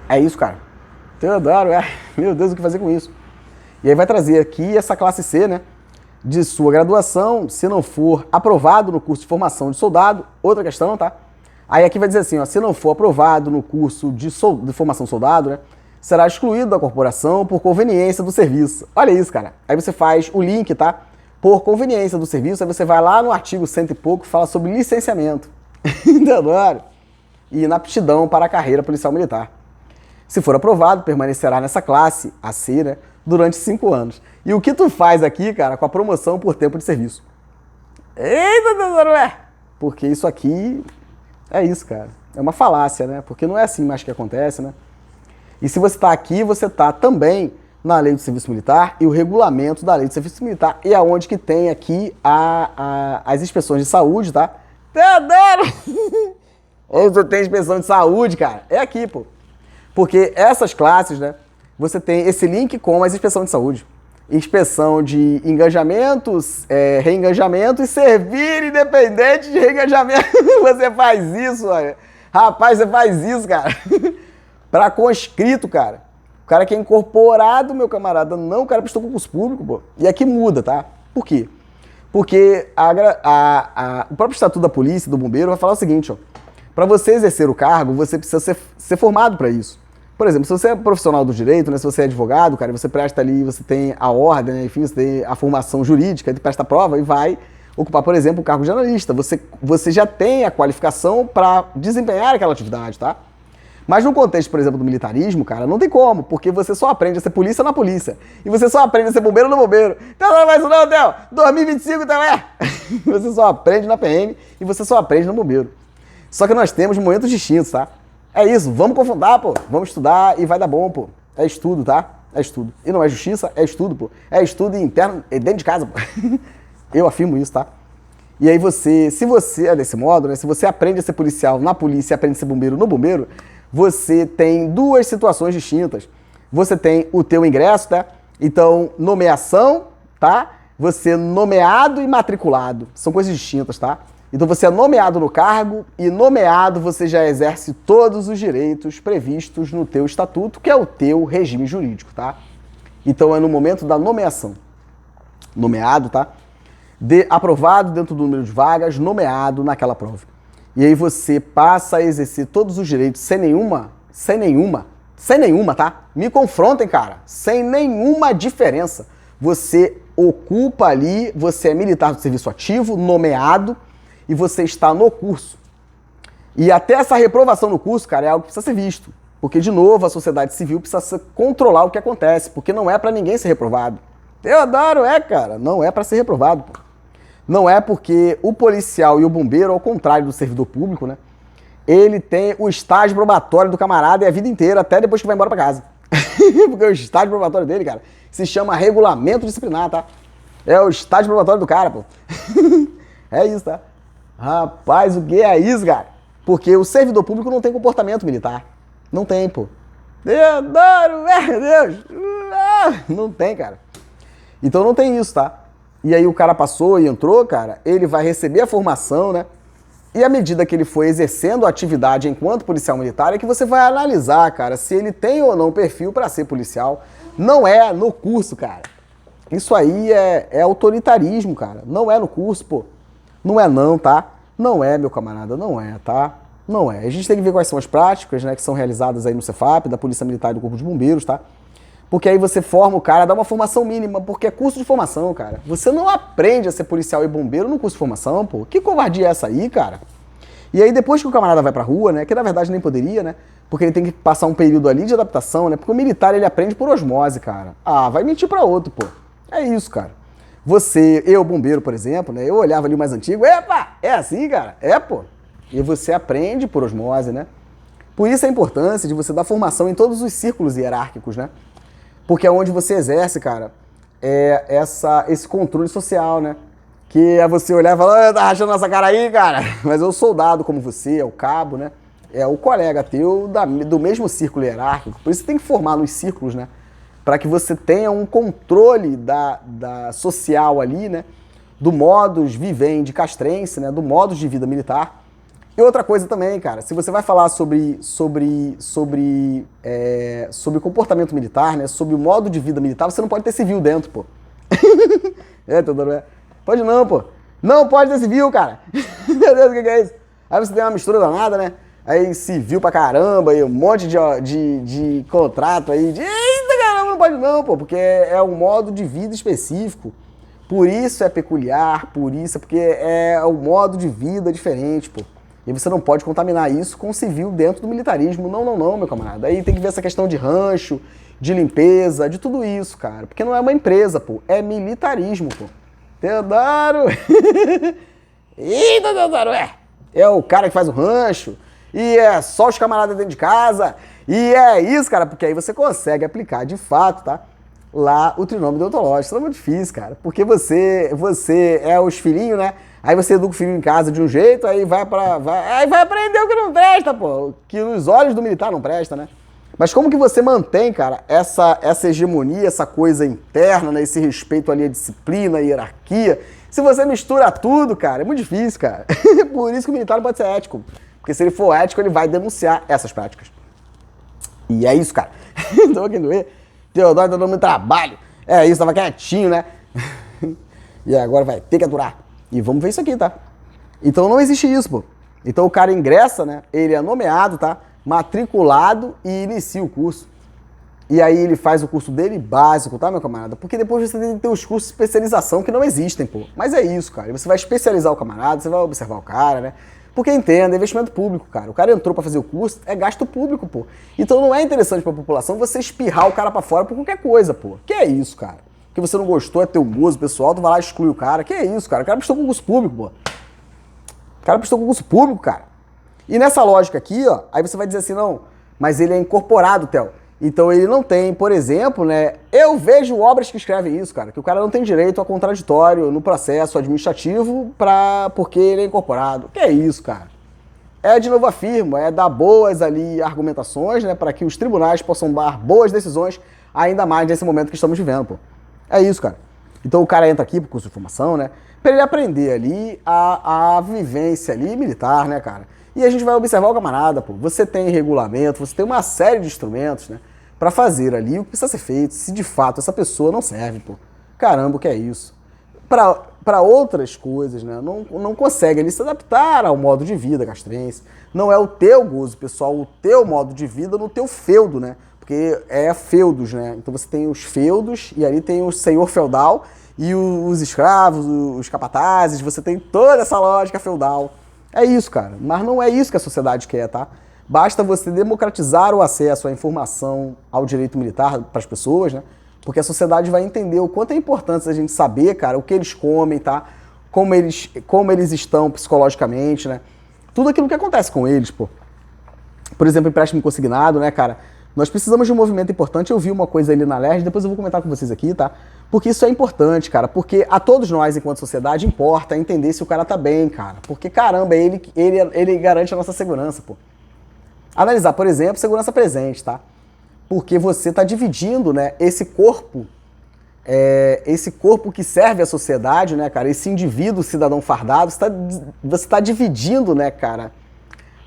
É isso, cara. Teodoro, meu Deus, o que fazer com isso? E aí vai trazer aqui essa classe C, né? De sua graduação, se não for aprovado no curso de formação de soldado, outra questão, tá? Aí aqui vai dizer assim, ó, se não for aprovado no curso de formação de soldado, né? Será excluído da corporação por conveniência do serviço. Olha isso, cara. Aí você faz o link, tá? Por conveniência do serviço, aí você vai lá no artigo 100 e pouco, fala sobre licenciamento. Teodoro. E inaptidão para a carreira policial militar. Se for aprovado, permanecerá nessa classe, a C, né, durante 5 anos. E o que tu faz aqui, cara, com a promoção por tempo de serviço? Eita, Teodoro, porque isso aqui é isso, cara. É uma falácia, né? Porque não é assim mais que acontece, né? E se você está aqui, você está também na Lei do Serviço Militar e o regulamento da Lei do Serviço Militar. E aonde que tem aqui as inspeções de saúde, tá? Teodoro! Ou tem inspeção de saúde, cara? É aqui, pô. Porque essas classes, né, você tem esse link com as inspeções de saúde. Inspeção de engajamentos, reengajamento e servir independente de reengajamento. Você faz isso, olha. Rapaz, você faz isso, cara. Para conscrito, cara. O cara que é incorporado, meu camarada, não, o cara prestou concurso público, pô. E aqui muda, tá? Por quê? Porque o próprio Estatuto da Polícia, do Bombeiro, vai falar o seguinte, ó. Para você exercer o cargo, você precisa ser formado para isso. Por exemplo, se você é profissional do direito, né, se você é advogado, cara, você presta ali, você tem a ordem, né, enfim, você tem a formação jurídica, você presta a prova e vai ocupar, por exemplo, o cargo de analista. Você já tem a qualificação para desempenhar aquela atividade, tá? Mas no contexto, por exemplo, do militarismo, cara, não tem como, porque você só aprende a ser polícia na polícia. E você só aprende a ser bombeiro no bombeiro. Então não vai isso não, Theo! 2025 também! Você só aprende na PM e você só aprende no bombeiro. Só que nós temos momentos distintos, tá? É isso, vamos confundar, pô. Vamos estudar e vai dar bom, pô. É estudo, tá? É estudo. E não é justiça, é estudo, pô. É estudo interno, dentro de casa, pô. Eu afirmo isso, tá? E aí se você é desse modo, né? Se você aprende a ser policial na polícia e aprende a ser bombeiro no bombeiro, você tem 2 situações distintas. Você tem o teu ingresso, tá? Então, nomeação, tá? Você nomeado e matriculado. São coisas distintas, tá? Então você é nomeado no cargo e nomeado você já exerce todos os direitos previstos no teu estatuto, que é o teu regime jurídico, tá? Então é no momento da nomeação. Nomeado, tá? Aprovado dentro do número de vagas, nomeado naquela prova. E aí você passa a exercer todos os direitos sem nenhuma, tá? Me confrontem, cara. Sem nenhuma diferença. Você ocupa ali, você é militar do serviço ativo, nomeado, e você está no curso. E até essa reprovação no curso, cara, é algo que precisa ser visto. Porque, de novo, a sociedade civil precisa controlar o que acontece, porque não é para ninguém ser reprovado. Teodoro, cara, não é para ser reprovado, pô. Não é porque o policial e o bombeiro, ao contrário do servidor público, né? Ele tem o estágio probatório do camarada e a vida inteira, até depois que vai embora para casa. Porque o estágio probatório dele, cara, se chama regulamento disciplinar, tá? É o estágio probatório do cara, pô. É isso, tá? Rapaz, o que é isso, cara? Porque o servidor público não tem comportamento militar. Não tem, pô. Teodoro, meu Deus! Não tem, cara. Então não tem isso, tá? E aí o cara passou e entrou, cara, ele vai receber a formação, né? E à medida que ele for exercendo a atividade enquanto policial militar, é que você vai analisar, cara, se ele tem ou não perfil para ser policial. Não é no curso, cara. Isso aí é autoritarismo, cara. Não é no curso, pô. Não é não, tá? Não é, meu camarada, não é, tá? Não é. A gente tem que ver quais são as práticas, né, que são realizadas aí no Cefap, da Polícia Militar e do Corpo de Bombeiros, tá? Porque aí você forma o cara, dá uma formação mínima, porque é curso de formação, cara. Você não aprende a ser policial e bombeiro no curso de formação, pô. Que covardia é essa aí, cara? E aí depois que o camarada vai pra rua, né, que na verdade nem poderia, né? porque ele tem que passar um período ali de adaptação, né? Porque o militar, ele aprende por osmose, cara. Ah, vai mentir pra outro, pô. É isso, cara. Eu, bombeiro, por exemplo, né? Eu olhava ali o mais antigo, epa, é assim, cara? É, pô. E você aprende por osmose, né? Por isso a importância de você dar formação em todos os círculos hierárquicos, né? Porque é onde você exerce, cara, esse controle social, né? Que é você olhar e falar, tá rachando nossa cara aí, cara. Mas é o soldado como você, é o cabo, né? É o colega teu do mesmo círculo hierárquico. Por isso você tem que formar nos círculos, né? Para que você tenha um controle da social ali, né? Do modus vivendi castrense, né? Do modus de vida militar. E outra coisa também, cara, se você vai falar sobre comportamento militar, né? Sobre o modo de vida militar, você não pode ter civil dentro, pô. Teodoro, pode não, pô. Não pode ter civil, cara. Meu Deus, o que é isso? Aí você tem uma mistura danada, né? Aí civil pra caramba, e um monte de contrato aí. Eita, caramba, não pode não, pô. Porque é um modo de vida específico. Por isso é peculiar, porque é um modo de vida diferente, pô. E você não pode contaminar isso com o civil dentro do militarismo. Não, meu camarada. Aí tem que ver essa questão de rancho, de limpeza, de tudo isso, cara. Porque não é uma empresa, pô. É militarismo, pô. Teodoro! Eita, Teodoro, é o cara que faz o rancho, e é só os camaradas dentro de casa, e é isso, cara, porque aí você consegue aplicar de fato, tá? Lá o trinômio deontológico. Isso não é muito difícil, cara, porque você é os filhinhos, né? Aí você educa o filho em casa de um jeito, aí vai aprender o que não presta, pô. Que nos olhos do militar não presta, né? Mas como que você mantém, cara, essa hegemonia, essa coisa interna, né? Esse respeito ali à disciplina, à hierarquia? Se você mistura tudo, cara, é muito difícil, cara. Por isso que o militar não pode ser ético. Porque se ele for ético, ele vai denunciar essas práticas. E é isso, cara. Tô aqui doer. Teodoro tá dando muito trabalho. É isso, tava quietinho, né? E agora vai ter que aturar. E vamos ver isso aqui, tá? Então não existe isso, pô. Então o cara ingressa, né? Ele é nomeado, tá? Matriculado e inicia o curso. E aí ele faz o curso dele básico, tá, meu camarada? Porque depois você tem que ter os cursos de especialização que não existem, pô. Mas é isso, cara. Você vai especializar o camarada, você vai observar o cara, né? Porque entenda, é investimento público, cara. O cara entrou pra fazer o curso, é gasto público, pô. Então não é interessante pra população você espirrar o cara pra fora por qualquer coisa, pô. Que é isso, cara? Que você não gostou, é teu gozo pessoal, tu vai lá e exclui o cara. Que é isso, cara? O cara prestou concurso público, pô. O cara prestou concurso público, cara. E nessa lógica aqui, ó, aí você vai dizer assim, não, mas ele é incorporado, Theo. Então ele não tem, por exemplo, né? Eu vejo obras que escrevem isso, cara, que o cara não tem direito a contraditório no processo administrativo porque ele é incorporado. Que é isso, cara? De novo afirmo, dar boas ali argumentações, né, para que os tribunais possam dar boas decisões, ainda mais nesse momento que estamos vivendo, pô. É isso, cara. Então o cara entra aqui pro curso de formação, né, para ele aprender ali a vivência ali militar, né, cara. E a gente vai observar o camarada, pô. Você tem regulamento, você tem uma série de instrumentos, né, para fazer ali o que precisa ser feito, se de fato essa pessoa não serve, pô. Caramba, o que é isso? Para outras coisas, né? Não consegue ali se adaptar ao modo de vida castrense. Não é o teu gozo, pessoal, o teu modo de vida no teu feudo, né? Porque é feudos, né? Então você tem os feudos e ali tem o senhor feudal e os escravos, os capatazes, você tem toda essa lógica feudal. É isso, cara. Mas não é isso que a sociedade quer, tá? Basta você democratizar o acesso à informação, ao direito militar para as pessoas, né? Porque a sociedade vai entender o quanto é importante a gente saber, cara, o que eles comem, tá? Como eles estão psicologicamente, né? Tudo aquilo que acontece com eles, pô. Por exemplo, empréstimo consignado, né, cara? Nós precisamos de um movimento importante. Eu vi uma coisa ali na LERJ, depois eu vou comentar com vocês aqui, tá? Porque isso é importante, cara. Porque a todos nós, enquanto sociedade, importa entender se o cara tá bem, cara. Porque, caramba, ele garante a nossa segurança, pô. Analisar, por exemplo, segurança presente, tá? Porque você está dividindo, né, esse corpo que serve à sociedade, né, cara, esse indivíduo cidadão fardado, você tá dividindo, né, cara,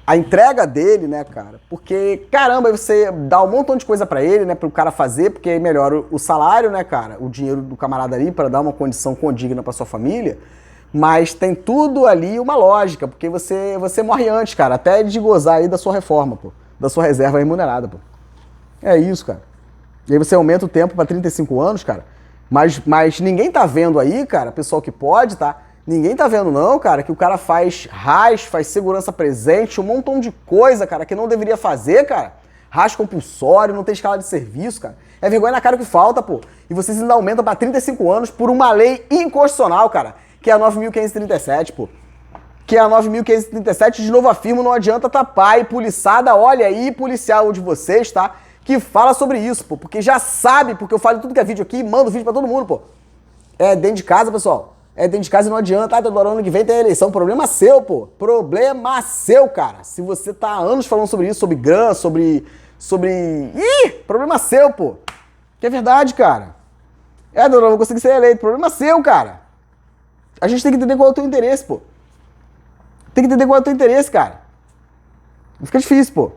a entrega dele, né, cara, porque, caramba, você dá um montão de coisa para ele, né, para o cara fazer, porque aí melhora o salário, né, cara, o dinheiro do camarada ali para dar uma condição condigna para sua família, mas tem tudo ali uma lógica, porque você morre antes, cara, até de gozar aí da sua reforma, pô, da sua reserva remunerada, pô. É isso, cara. E aí você aumenta o tempo para 35 anos, cara. Mas ninguém tá vendo aí, cara, pessoal que pode, tá? Ninguém tá vendo não, cara, que o cara faz RAS, faz segurança presente, um montão de coisa, cara, que não deveria fazer, cara. RAS compulsório, não tem escala de serviço, cara. É vergonha na cara que falta, pô. E vocês ainda aumentam pra 35 anos por uma lei inconstitucional, cara, que é a 9.537, pô. Que é a 9.537, de novo afirmo, não adianta tapar e poliçada, olha aí, policial de vocês, tá? Que fala sobre isso, pô, porque já sabe, porque eu falo tudo que é vídeo aqui, mando vídeo pra todo mundo, pô. É dentro de casa, pessoal. É dentro de casa e não adianta. Ah, Teodoro, ano que vem tem eleição. Problema seu, pô. Problema seu, cara. Se você tá há anos falando sobre isso, sobre grã, sobre... Ih! Problema seu, pô. Que é verdade, cara. Teodoro, não vou conseguir ser eleito. Problema seu, cara. A gente tem que entender qual é o teu interesse, pô. Tem que entender qual é o teu interesse, cara. Não fica difícil, pô.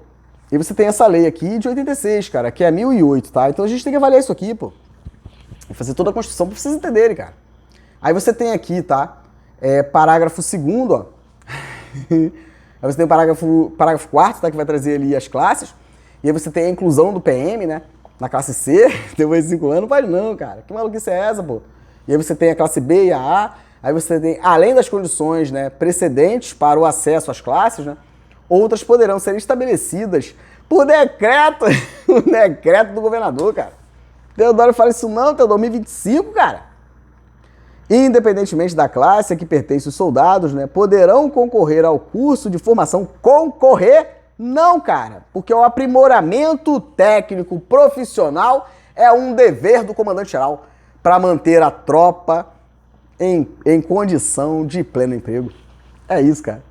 E você tem essa lei aqui de 86, cara, que é 1008, tá? Então a gente tem que avaliar isso aqui, pô. E fazer toda a Constituição pra vocês entenderem, cara. Aí você tem aqui, tá? Parágrafo 2º, ó. Aí você tem o parágrafo 4º, tá? Que vai trazer ali as classes. E aí você tem a inclusão do PM, né? Na classe C, depois de 5 anos, não pode não, cara. Que maluquice é essa, pô? E aí você tem a classe B e a A. Aí você tem, além das condições, né, precedentes para o acesso às classes, né? Outras poderão ser estabelecidas por decreto, o decreto do governador, cara. Teodoro fala isso não, Teodoro, 2025, cara. Independentemente da classe a que pertencem os soldados, né, poderão concorrer ao curso de formação. Concorrer? Não, cara, porque o aprimoramento técnico profissional é um dever do comandante-geral para manter a tropa em condição de pleno emprego. É isso, cara.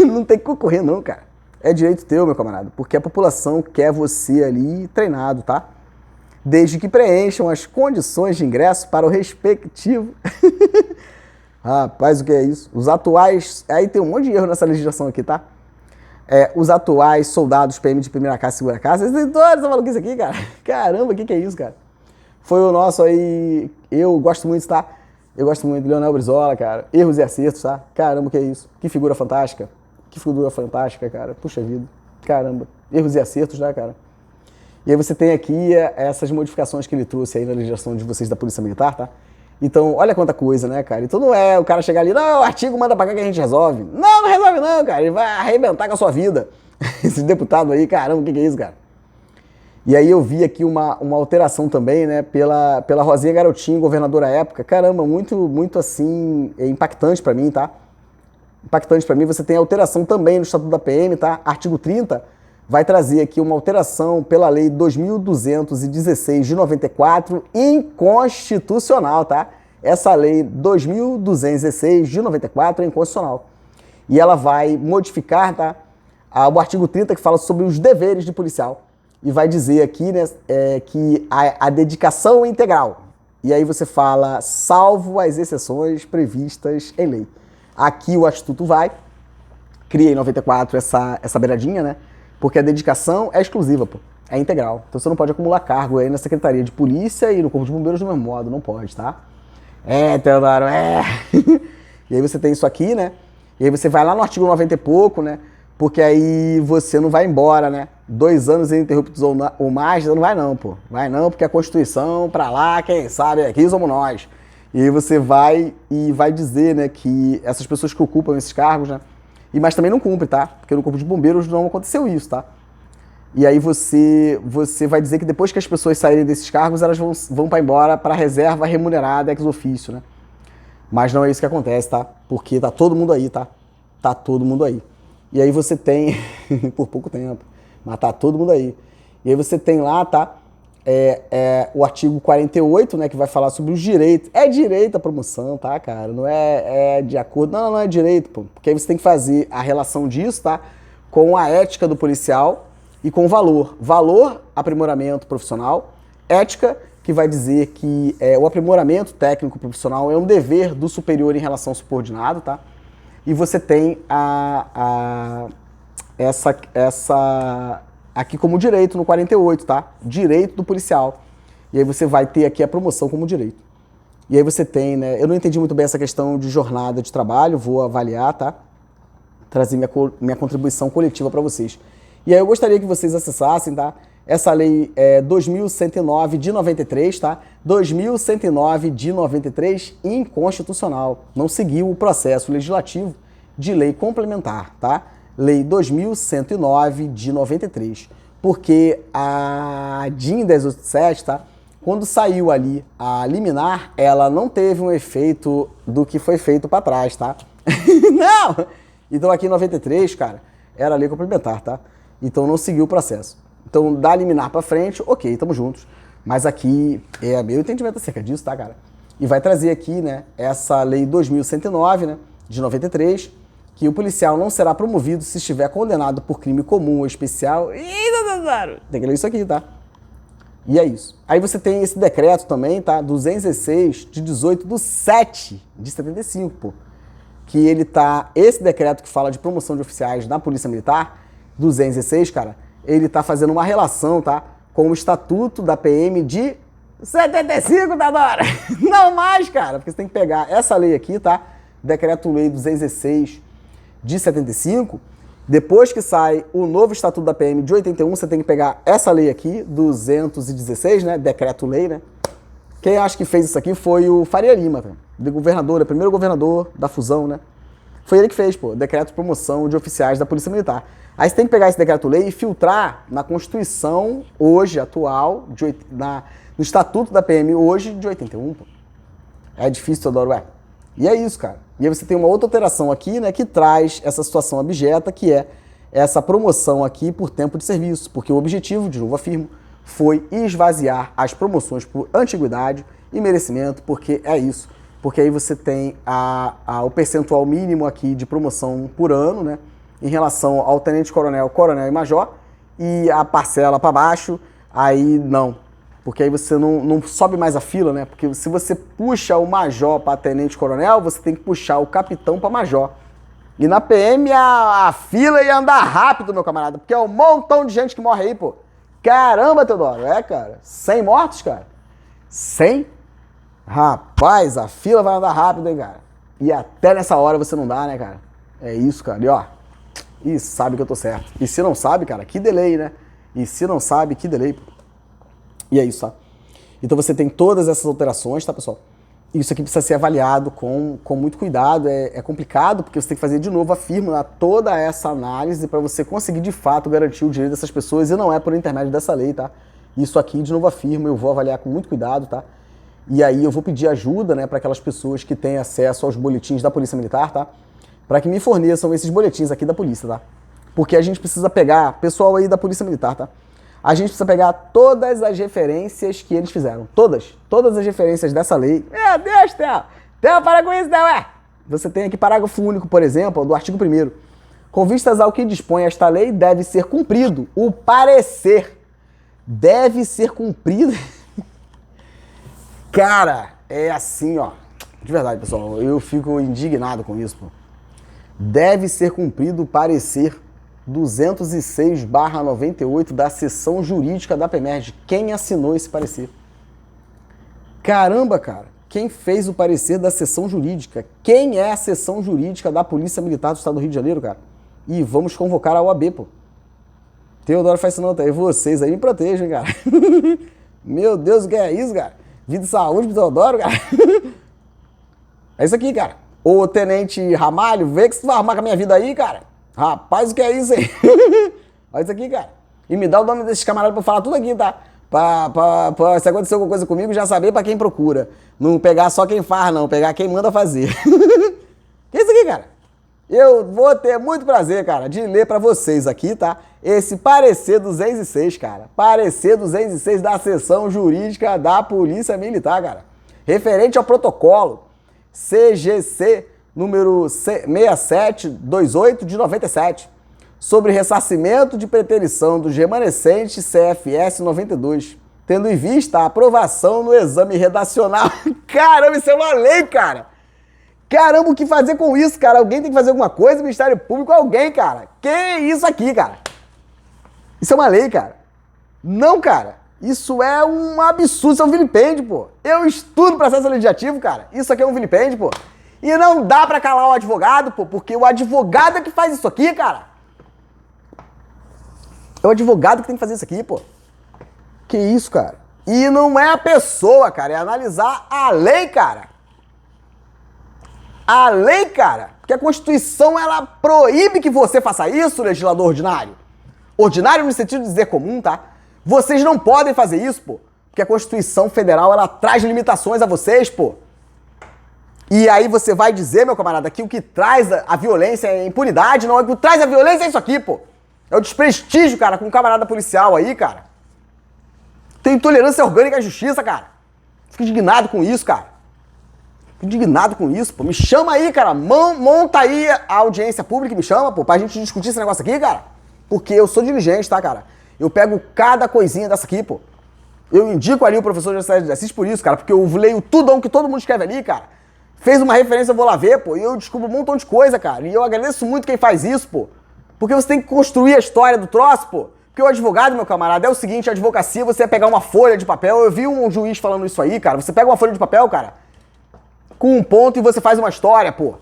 Não tem que concorrer não, cara. É direito teu, meu camarada, porque a população quer você ali treinado, tá? Desde que preencham as condições de ingresso para o respectivo... Rapaz, o que é isso? Os atuais... Aí tem um monte de erro nessa legislação aqui, tá? Os atuais soldados PM de primeira classe e segunda classe. Vocês têm toda essa maluquice aqui, cara. Caramba, o que é isso, cara? Foi o nosso aí... Eu gosto muito, tá? Eu gosto muito do Leonel Brizola, cara. Erros e acertos, tá? Caramba, o que é isso? Que figura fantástica. Que figura fantástica, cara. Puxa vida. Caramba. Erros e acertos, né, cara? E aí você tem aqui essas modificações que ele trouxe aí na legislação de vocês da Polícia Militar, tá? Então, olha quanta coisa, né, cara? Então não é o cara chegar ali, não, o artigo manda pra cá que a gente resolve. Não, não resolve não, cara. Ele vai arrebentar com a sua vida. Esse deputado aí, caramba, o que é isso, cara? E aí eu vi aqui uma alteração também, né, pela Rosinha Garotinho, governadora à época. Caramba, muito assim, impactante pra mim, tá? Impactante pra mim. Você tem alteração também no Estatuto da PM, tá? Artigo 30 vai trazer aqui uma alteração pela Lei 2.216 de 94, inconstitucional, tá? Essa Lei 2.216 de 94 é inconstitucional. E ela vai modificar, tá? O artigo 30 que fala sobre os deveres de policial. E vai dizer aqui, né, que a dedicação integral. E aí você fala, salvo as exceções previstas em lei. Aqui o Instituto vai, cria em 94 essa beiradinha, né? Porque a dedicação é exclusiva, pô. É integral. Então você não pode acumular cargo aí na Secretaria de Polícia e no Corpo de Bombeiros do mesmo modo. Não pode, tá? Teodoro, E aí você tem isso aqui, né? E aí você vai lá no artigo 90 e pouco, né? Porque aí você não vai embora, né? 2 anos ininterruptos ou mais, não vai não, pô. Vai não, porque a Constituição, pra lá, quem sabe, aqui somos nós. E aí você vai e vai dizer, né, que essas pessoas que ocupam esses cargos, né? Mas também não cumpre, tá? Porque no Corpo de Bombeiros não aconteceu isso, tá? E aí você vai dizer que depois que as pessoas saírem desses cargos, elas vão para embora para reserva remunerada ex officio, né? Mas não é isso que acontece, tá? Porque tá todo mundo aí, tá? Tá todo mundo aí. E aí você tem, por pouco tempo, mas tá todo mundo aí. E aí você tem lá, tá? O artigo 48, né, que vai falar sobre os direitos. É direito à promoção, tá, cara? Não é de acordo. Não é direito, pô. Porque aí você tem que fazer a relação disso, tá? Com a ética do policial e com o valor. Valor, aprimoramento profissional. Ética, que vai dizer que o aprimoramento técnico profissional é um dever do superior em relação ao subordinado, tá? E você tem essa aqui como direito no 48, tá? Direito do policial. E aí você vai ter aqui a promoção como direito. E aí você tem, né? Eu não entendi muito bem essa questão de jornada de trabalho, vou avaliar, tá? Trazer minha contribuição coletiva para vocês. E aí eu gostaria que vocês acessassem, tá? Essa lei é 2109 de 93, tá? 2109 de 93, inconstitucional. Não seguiu o processo legislativo de lei complementar, tá? Lei 2109 de 93. Porque a DIN 1087, tá? Quando saiu ali a liminar, ela não teve um efeito do que foi feito para trás, tá? Não! Então aqui em 93, cara, era lei complementar, tá? Então não seguiu o processo. Então da liminar para frente, ok, tamo juntos. Mas aqui é meu entendimento acerca disso, tá, cara? E vai trazer aqui, né, essa lei 2109, né, de 93, que o policial não será promovido se estiver condenado por crime comum ou especial. Tem que ler isso aqui, tá? E é isso. Aí você tem esse decreto também, tá? 216 de 18/7 de 75, pô. Que ele tá... Esse decreto que fala de promoção de oficiais na Polícia Militar, 216, cara, ele tá fazendo uma relação, tá? Com o Estatuto da PM de 75, Dadora! Não mais, cara, porque você tem que pegar essa lei aqui, tá? Decreto-Lei 216 de 75. Depois que sai o novo Estatuto da PM de 81, você tem que pegar essa lei aqui, 216, né? Decreto-Lei, né? Quem acha que fez isso aqui foi o Faria Lima, tá? De governador, o primeiro governador da fusão, né? Foi ele que fez, pô, decreto de promoção de oficiais da Polícia Militar. Aí você tem que pegar esse decreto-lei e filtrar na Constituição hoje, atual, no Estatuto da PM hoje de 81, pô. É difícil, Teodoro, ué. E é isso, cara. E aí você tem uma outra alteração aqui, né, que traz essa situação abjeta, que é essa promoção aqui por tempo de serviço, porque o objetivo, de novo afirmo, foi esvaziar as promoções por antiguidade e merecimento, porque é isso. Porque aí você tem o percentual mínimo aqui de promoção por ano, né, em relação ao tenente-coronel, coronel e major, e a parcela para baixo, aí não. Porque aí você não sobe mais a fila, né? Porque se você puxa o major para tenente-coronel, você tem que puxar o capitão para major. E na PM a fila ia andar rápido, meu camarada, porque é um montão de gente que morre aí, pô. Caramba, Teodoro, cara. 100 mortos, cara? 100? Rapaz, a fila vai andar rápido, hein, cara. E até nessa hora você não dá, né, cara? É isso, cara. E ó, sabe que eu tô certo. E se não sabe, cara, que delay, né? E se não sabe, que delay, pô. E é isso, tá? Então você tem todas essas alterações, tá, pessoal? Isso aqui precisa ser avaliado com muito cuidado. É complicado, porque você tem que fazer de novo, afirmo, toda essa análise para você conseguir, de fato, garantir o direito dessas pessoas, e não é por intermédio dessa lei, tá? Isso aqui, de novo afirmo, eu vou avaliar com muito cuidado, tá? E aí eu vou pedir ajuda, né, para aquelas pessoas que têm acesso aos boletins da Polícia Militar, tá? Para que me forneçam esses boletins aqui da polícia, tá? Porque a gente precisa pegar, pessoal aí da Polícia Militar, tá? A gente precisa pegar todas as referências que eles fizeram. Todas as referências dessa lei. Meu Deus, Theo, para com isso, Theo, Você tem aqui parágrafo único, por exemplo, do artigo 1º. Com vistas ao que dispõe esta lei, deve ser cumprido o parecer. Deve ser cumprido. Cara, é assim, ó. De verdade, pessoal, eu fico indignado com isso, pô. Deve ser cumprido o parecer 206/98 da seção jurídica da PEMERG. Quem assinou esse parecer? Caramba, cara. Quem fez o parecer da seção jurídica? Quem é a seção jurídica da Polícia Militar do Estado do Rio de Janeiro, cara? E vamos convocar a OAB, pô. Teodoro faz isso não, tá? E vocês aí me protejam, cara. Meu Deus, o que é isso, cara? Vida e saúde pro Teodoro, cara. É isso aqui, cara. Ô, Tenente Ramalho, vê que você vai arrumar com a minha vida aí, cara. Rapaz, o que é isso aí? Olha isso aqui, cara. E me dá o nome desses camaradas pra falar tudo aqui, tá? Pra se acontecer alguma coisa comigo, já saber pra quem procura. Não pegar só quem faz, não. Pegar quem manda fazer. Que é isso aqui, cara? Eu vou ter muito prazer, cara, de ler pra vocês aqui, tá? Esse parecer 206, cara. Parecer 206 da seção jurídica da Polícia Militar, cara. Referente ao protocolo CGC número 6728 de 97, sobre ressarcimento de preterição dos remanescentes CFS 92, tendo em vista a aprovação no exame redacional. Caramba, isso é uma lei, cara! Caramba, o que fazer com isso, cara? Alguém tem que fazer alguma coisa, Ministério Público, alguém, cara. Que isso aqui, cara? Isso é uma lei, cara. Não, cara. Isso é um absurdo, isso é um vilipêndio, pô. Eu estudo processo legislativo, cara. Isso aqui é um vilipêndio, pô. E não dá pra calar o advogado, pô, porque o advogado é que faz isso aqui, cara. É o advogado que tem que fazer isso aqui, pô. Que isso, cara? E não é a pessoa, cara, é analisar a lei, cara. A lei, cara. Porque a Constituição, ela proíbe que você faça isso, legislador ordinário. Ordinário no sentido de dizer comum, tá? Vocês não podem fazer isso, pô. Porque a Constituição Federal, ela traz limitações a vocês, pô. E aí você vai dizer, meu camarada, que o que traz a violência é a impunidade, não. O que traz a violência é isso aqui, pô. É o desprestígio, cara, com um camarada policial aí, cara. Tem intolerância orgânica à justiça, cara. Fico indignado com isso, cara. Fico indignado com isso, pô. Me chama aí, cara. Monta aí a audiência pública e me chama, pô, pra gente discutir esse negócio aqui, cara. Porque eu sou dirigente, tá, cara? Eu pego cada coisinha dessa aqui, pô. Eu indico ali o professor José de Assis por isso, cara, porque eu leio tudão que todo mundo escreve ali, cara. Fez uma referência, eu vou lá ver, pô, e eu descubro um montão de coisa, cara. E eu agradeço muito quem faz isso, pô. Porque você tem que construir a história do troço, pô. Porque o advogado, meu camarada, é o seguinte, a advocacia, você é pegar uma folha de papel, eu vi um juiz falando isso aí, cara. Você pega uma folha de papel, cara, com um ponto e você faz uma história, pô.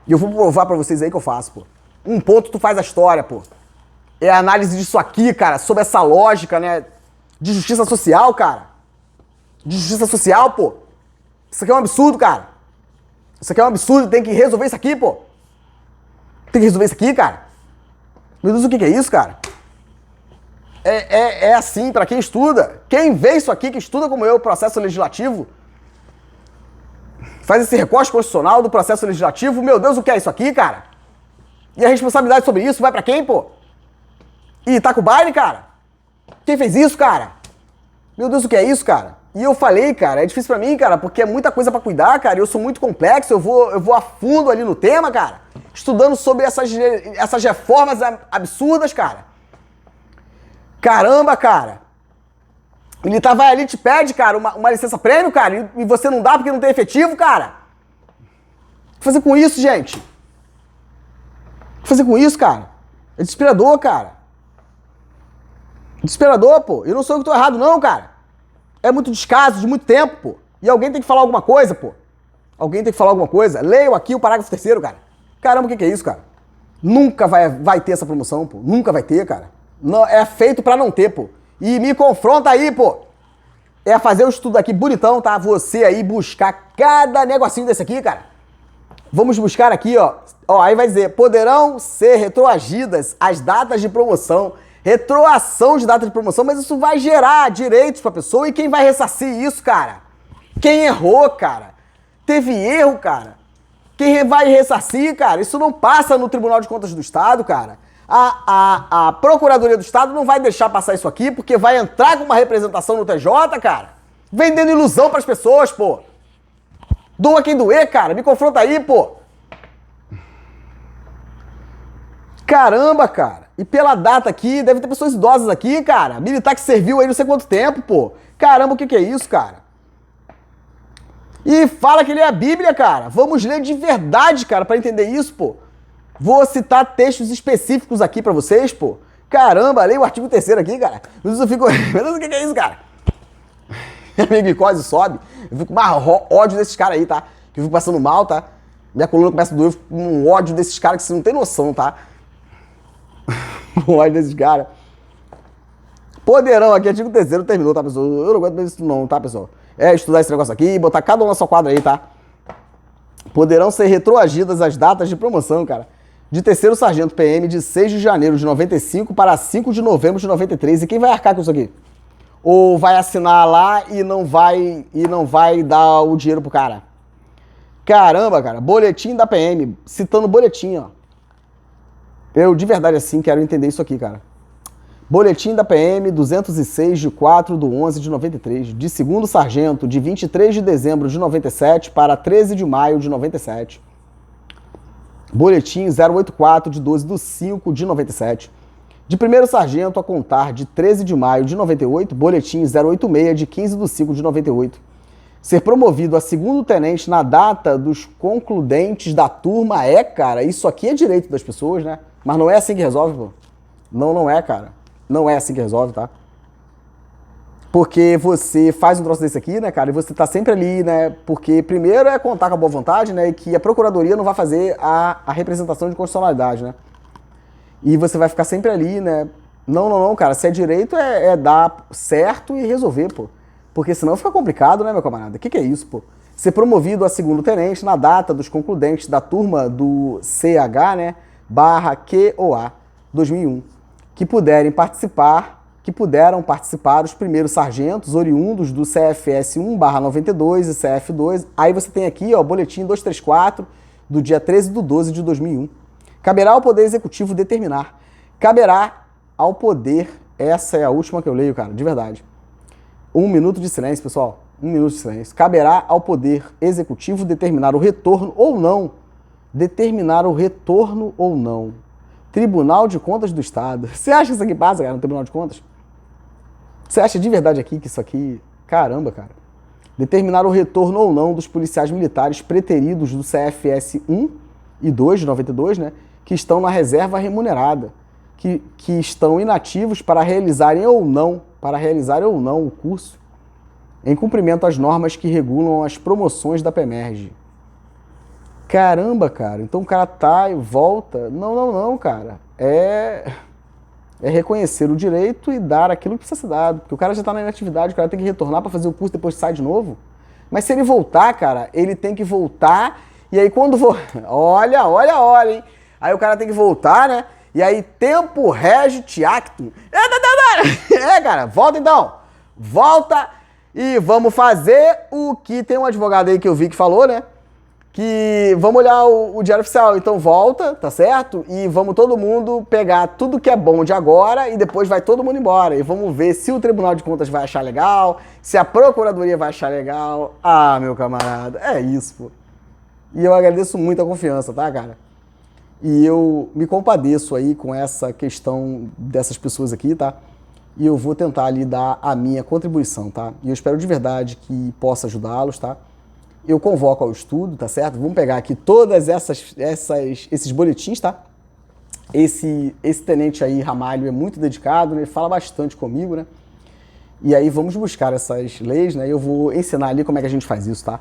E eu vou provar pra vocês aí que eu faço, pô. Um ponto tu faz a história, pô. É a análise disso aqui, cara, sobre essa lógica, né, de justiça social, cara. De justiça social, pô. Isso aqui é um absurdo, cara. Isso aqui é um absurdo, tem que resolver isso aqui, pô. Tem que resolver isso aqui, cara. Meu Deus, o que é isso, cara? É assim, pra quem estuda. Quem vê isso aqui, que estuda como eu, o processo legislativo, faz esse recorte constitucional do processo legislativo, meu Deus, o que é isso aqui, cara? E a responsabilidade sobre isso vai pra quem, pô? E tá com o baile, cara? Quem fez isso, cara? Meu Deus, o que é isso, cara? E eu falei, cara, é difícil pra mim, cara, porque é muita coisa pra cuidar, cara, eu sou muito complexo, eu vou a fundo ali no tema, cara, estudando sobre essas reformas absurdas, cara. Caramba, cara. O militar vai ali e te pede, cara, uma licença-prêmio, cara, e você não dá porque não tem efetivo, cara. O que fazer com isso, gente? O que fazer com isso, cara? É desesperador, cara. Desesperador, pô. Eu não sou eu que tô errado, não, cara. É muito descaso de muito tempo, pô. E alguém tem que falar alguma coisa, pô. Alguém tem que falar alguma coisa. Leiam aqui o parágrafo 3º, cara. Caramba, o que é isso, cara? Nunca vai ter essa promoção, pô. Nunca vai ter, cara. Não, é feito pra não ter, pô. E me confronta aí, pô. É fazer o estudo aqui bonitão, tá? Você aí buscar cada negocinho desse aqui, cara. Vamos buscar aqui, ó. Ó, aí vai dizer, poderão ser retroagidas as datas de promoção. Retroação de data de promoção, mas isso vai gerar direitos pra pessoa. E quem vai ressarcir isso, cara? Quem errou, cara? Teve erro, cara? Quem vai ressarcir, cara? Isso não passa no Tribunal de Contas do Estado, cara. A Procuradoria do Estado não vai deixar passar isso aqui, porque vai entrar com uma representação no TJ, cara. Vendendo ilusão pras pessoas, pô. Doa quem doer, cara. Me confronta aí, pô. Caramba, cara. E pela data aqui, deve ter pessoas idosas aqui, cara. Militar que serviu aí não sei quanto tempo, pô. Caramba, o que é isso, cara? E fala que ele é a Bíblia, cara. Vamos ler de verdade, cara, pra entender isso, pô. Vou citar textos específicos aqui pra vocês, pô. Caramba, leia o artigo 3º aqui, cara. Meu Deus, eu fico... Meu Deus, o que é isso, cara? Minha glicose sobe. Eu fico com mais ódio desses caras aí, tá? Que eu fico passando mal, tá? Minha coluna começa a doer, eu fico com um ódio desses caras que você não tem noção, tá? Um ódio desses caras. Poderão aqui, artigo 3º, terminou, tá, pessoal? Eu não aguento mais isso não, tá, pessoal? É estudar esse negócio aqui e botar cada um na sua quadra aí, tá? Poderão ser retroagidas as datas de promoção, cara, de 3º sargento PM de 6 de janeiro de 95 para 5 de novembro de 93. E quem vai arcar com isso aqui? Ou vai assinar lá e não vai dar o dinheiro pro cara? Caramba, cara, boletim da PM, citando boletim, ó. Eu, de verdade, assim, quero entender isso aqui, cara. Boletim da PM 206 de 4 de 11 de 93, de 2º sargento, de 23 de dezembro de 97 para 13 de maio de 97. Boletim 084 de 12 de 5 de 97. De 1º sargento a contar de 13 de maio de 98, boletim 086 de 15 de 5 de 98. Ser promovido a 2º tenente na data dos concludentes da turma cara, isso aqui é direito das pessoas, né? Mas não é assim que resolve, pô. Não é, cara. Não é assim que resolve, tá? Porque você faz um troço desse aqui, né, cara, e você tá sempre ali, né? Porque primeiro é contar com a boa vontade, né? E que a Procuradoria não vai fazer a representação de constitucionalidade, né? E você vai ficar sempre ali, né? Não, cara. Se é direito, é dar certo e resolver, pô. Porque senão fica complicado, né, meu camarada? O que é isso, pô? Ser promovido a segundo tenente na data dos concludentes da turma do CH, né, barra QOA 2001, que puderam participar os primeiros sargentos oriundos do CFS 1/92 e CF2. Aí você tem aqui, ó, boletim 234 do dia 13/12 de 2001. Caberá ao Poder Executivo determinar. Caberá ao Poder, essa é a última que eu leio, cara, de verdade. 1 minuto de silêncio, pessoal. 1 minuto de silêncio. Caberá ao Poder Executivo determinar o retorno ou não. Determinar o retorno ou não. Tribunal de Contas do Estado. Você acha que isso aqui passa, cara, no Tribunal de Contas? Você acha de verdade aqui que isso aqui... Caramba, cara. Determinar o retorno ou não dos policiais militares preteridos do CFS 1 e 2 de 92, né? Que estão na reserva remunerada. Que estão inativos para realizarem ou não o curso em cumprimento às normas que regulam as promoções da PEMERGE. Caramba, cara. Então o cara tá e volta. Não, cara. É reconhecer o direito e dar aquilo que precisa ser dado. Porque o cara já tá na inatividade, o cara tem que retornar para fazer o curso, depois sai de novo. Mas se ele voltar, cara, ele tem que voltar. E aí quando for... Olha, hein? Aí o cara tem que voltar, né? E aí, tempo regit actum. Cara, volta então. Volta e vamos fazer o que... Tem um advogado aí que eu vi que falou, né? Que vamos olhar o Diário Oficial. Então volta, tá certo? E vamos todo mundo pegar tudo que é bom de agora e depois vai todo mundo embora. E vamos ver se o Tribunal de Contas vai achar legal, se a Procuradoria vai achar legal. Ah, meu camarada, é isso, pô. E eu agradeço muito a confiança, tá, cara? E eu me compadeço aí com essa questão dessas pessoas aqui, tá? E eu vou tentar ali dar a minha contribuição, tá? E eu espero de verdade que possa ajudá-los, tá? Eu convoco ao estudo, tá certo? Vamos pegar aqui todas esses boletins, tá? Esse tenente aí, Ramalho, é muito dedicado, né? Ele fala bastante comigo, né? E aí vamos buscar essas leis, né? E eu vou ensinar ali como é que a gente faz isso, tá?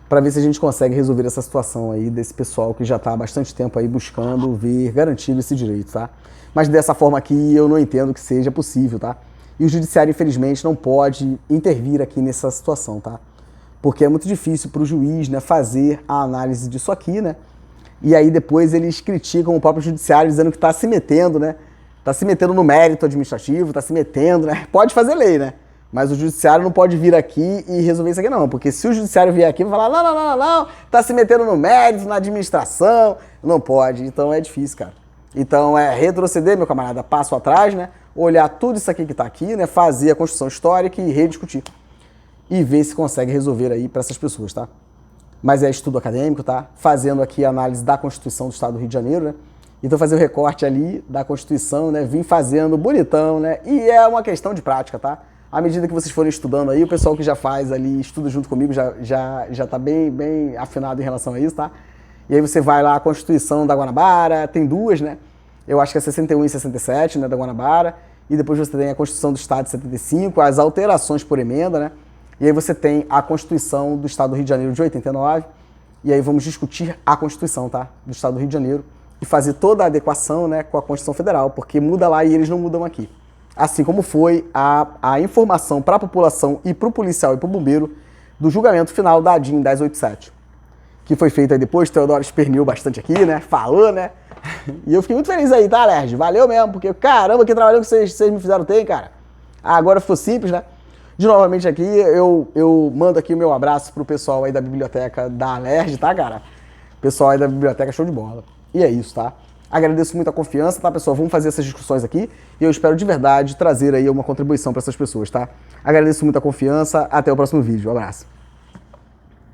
Para ver se a gente consegue resolver essa situação aí desse pessoal que já está há bastante tempo aí buscando ver garantido esse direito, tá? Mas dessa forma aqui eu não entendo que seja possível, tá? E o judiciário, infelizmente, não pode intervir aqui nessa situação, tá? Porque é muito difícil para o juiz, né, fazer a análise disso aqui, né? E aí depois eles criticam o próprio judiciário dizendo que está se metendo, né? Está se metendo no mérito administrativo, está se metendo, né? Pode fazer lei, né? Mas o judiciário não pode vir aqui e resolver isso aqui não, porque se o judiciário vier aqui e falar não, tá se metendo no mérito, na administração, não pode, então é difícil, cara. Então é retroceder, meu camarada, passo atrás, né, olhar tudo isso aqui que tá aqui, né, fazer a construção histórica e rediscutir. E ver se consegue resolver aí para essas pessoas, tá? Mas é estudo acadêmico, tá? Fazendo aqui a análise da Constituição do Estado do Rio de Janeiro, né? Então fazer o recorte ali da Constituição, né, vim fazendo bonitão, né, e é uma questão de prática, tá? À medida que vocês forem estudando aí, o pessoal que já faz ali, estuda junto comigo, já tá bem afinado em relação a isso, tá? E aí você vai lá, a Constituição da Guanabara, tem duas, né? Eu acho que é 61 e 67, né, da Guanabara. E depois você tem a Constituição do Estado de 75, as alterações por emenda, né? E aí você tem a Constituição do Estado do Rio de Janeiro de 89. E aí vamos discutir a Constituição, tá? Do Estado do Rio de Janeiro. E fazer toda a adequação, né, com a Constituição Federal, porque muda lá e eles não mudam aqui. Assim como foi a informação para a população e para o policial e para o bombeiro do julgamento final da ADIM 1087, que foi feito aí depois, Teodoro esperneou bastante aqui, né, falou, né, e eu fiquei muito feliz aí, tá, Lerge? Valeu mesmo, porque caramba, que trabalho que vocês me fizeram ter, cara. Agora ficou simples, né? De novamente aqui, eu mando aqui o meu abraço pro pessoal aí da biblioteca da Alerj, tá, cara? Pessoal aí da biblioteca, show de bola. E é isso, tá? Agradeço muito a confiança, tá, pessoal? Vamos fazer essas discussões aqui e eu espero de verdade trazer aí uma contribuição para essas pessoas, tá? Agradeço muito a confiança, até o próximo vídeo. Um abraço.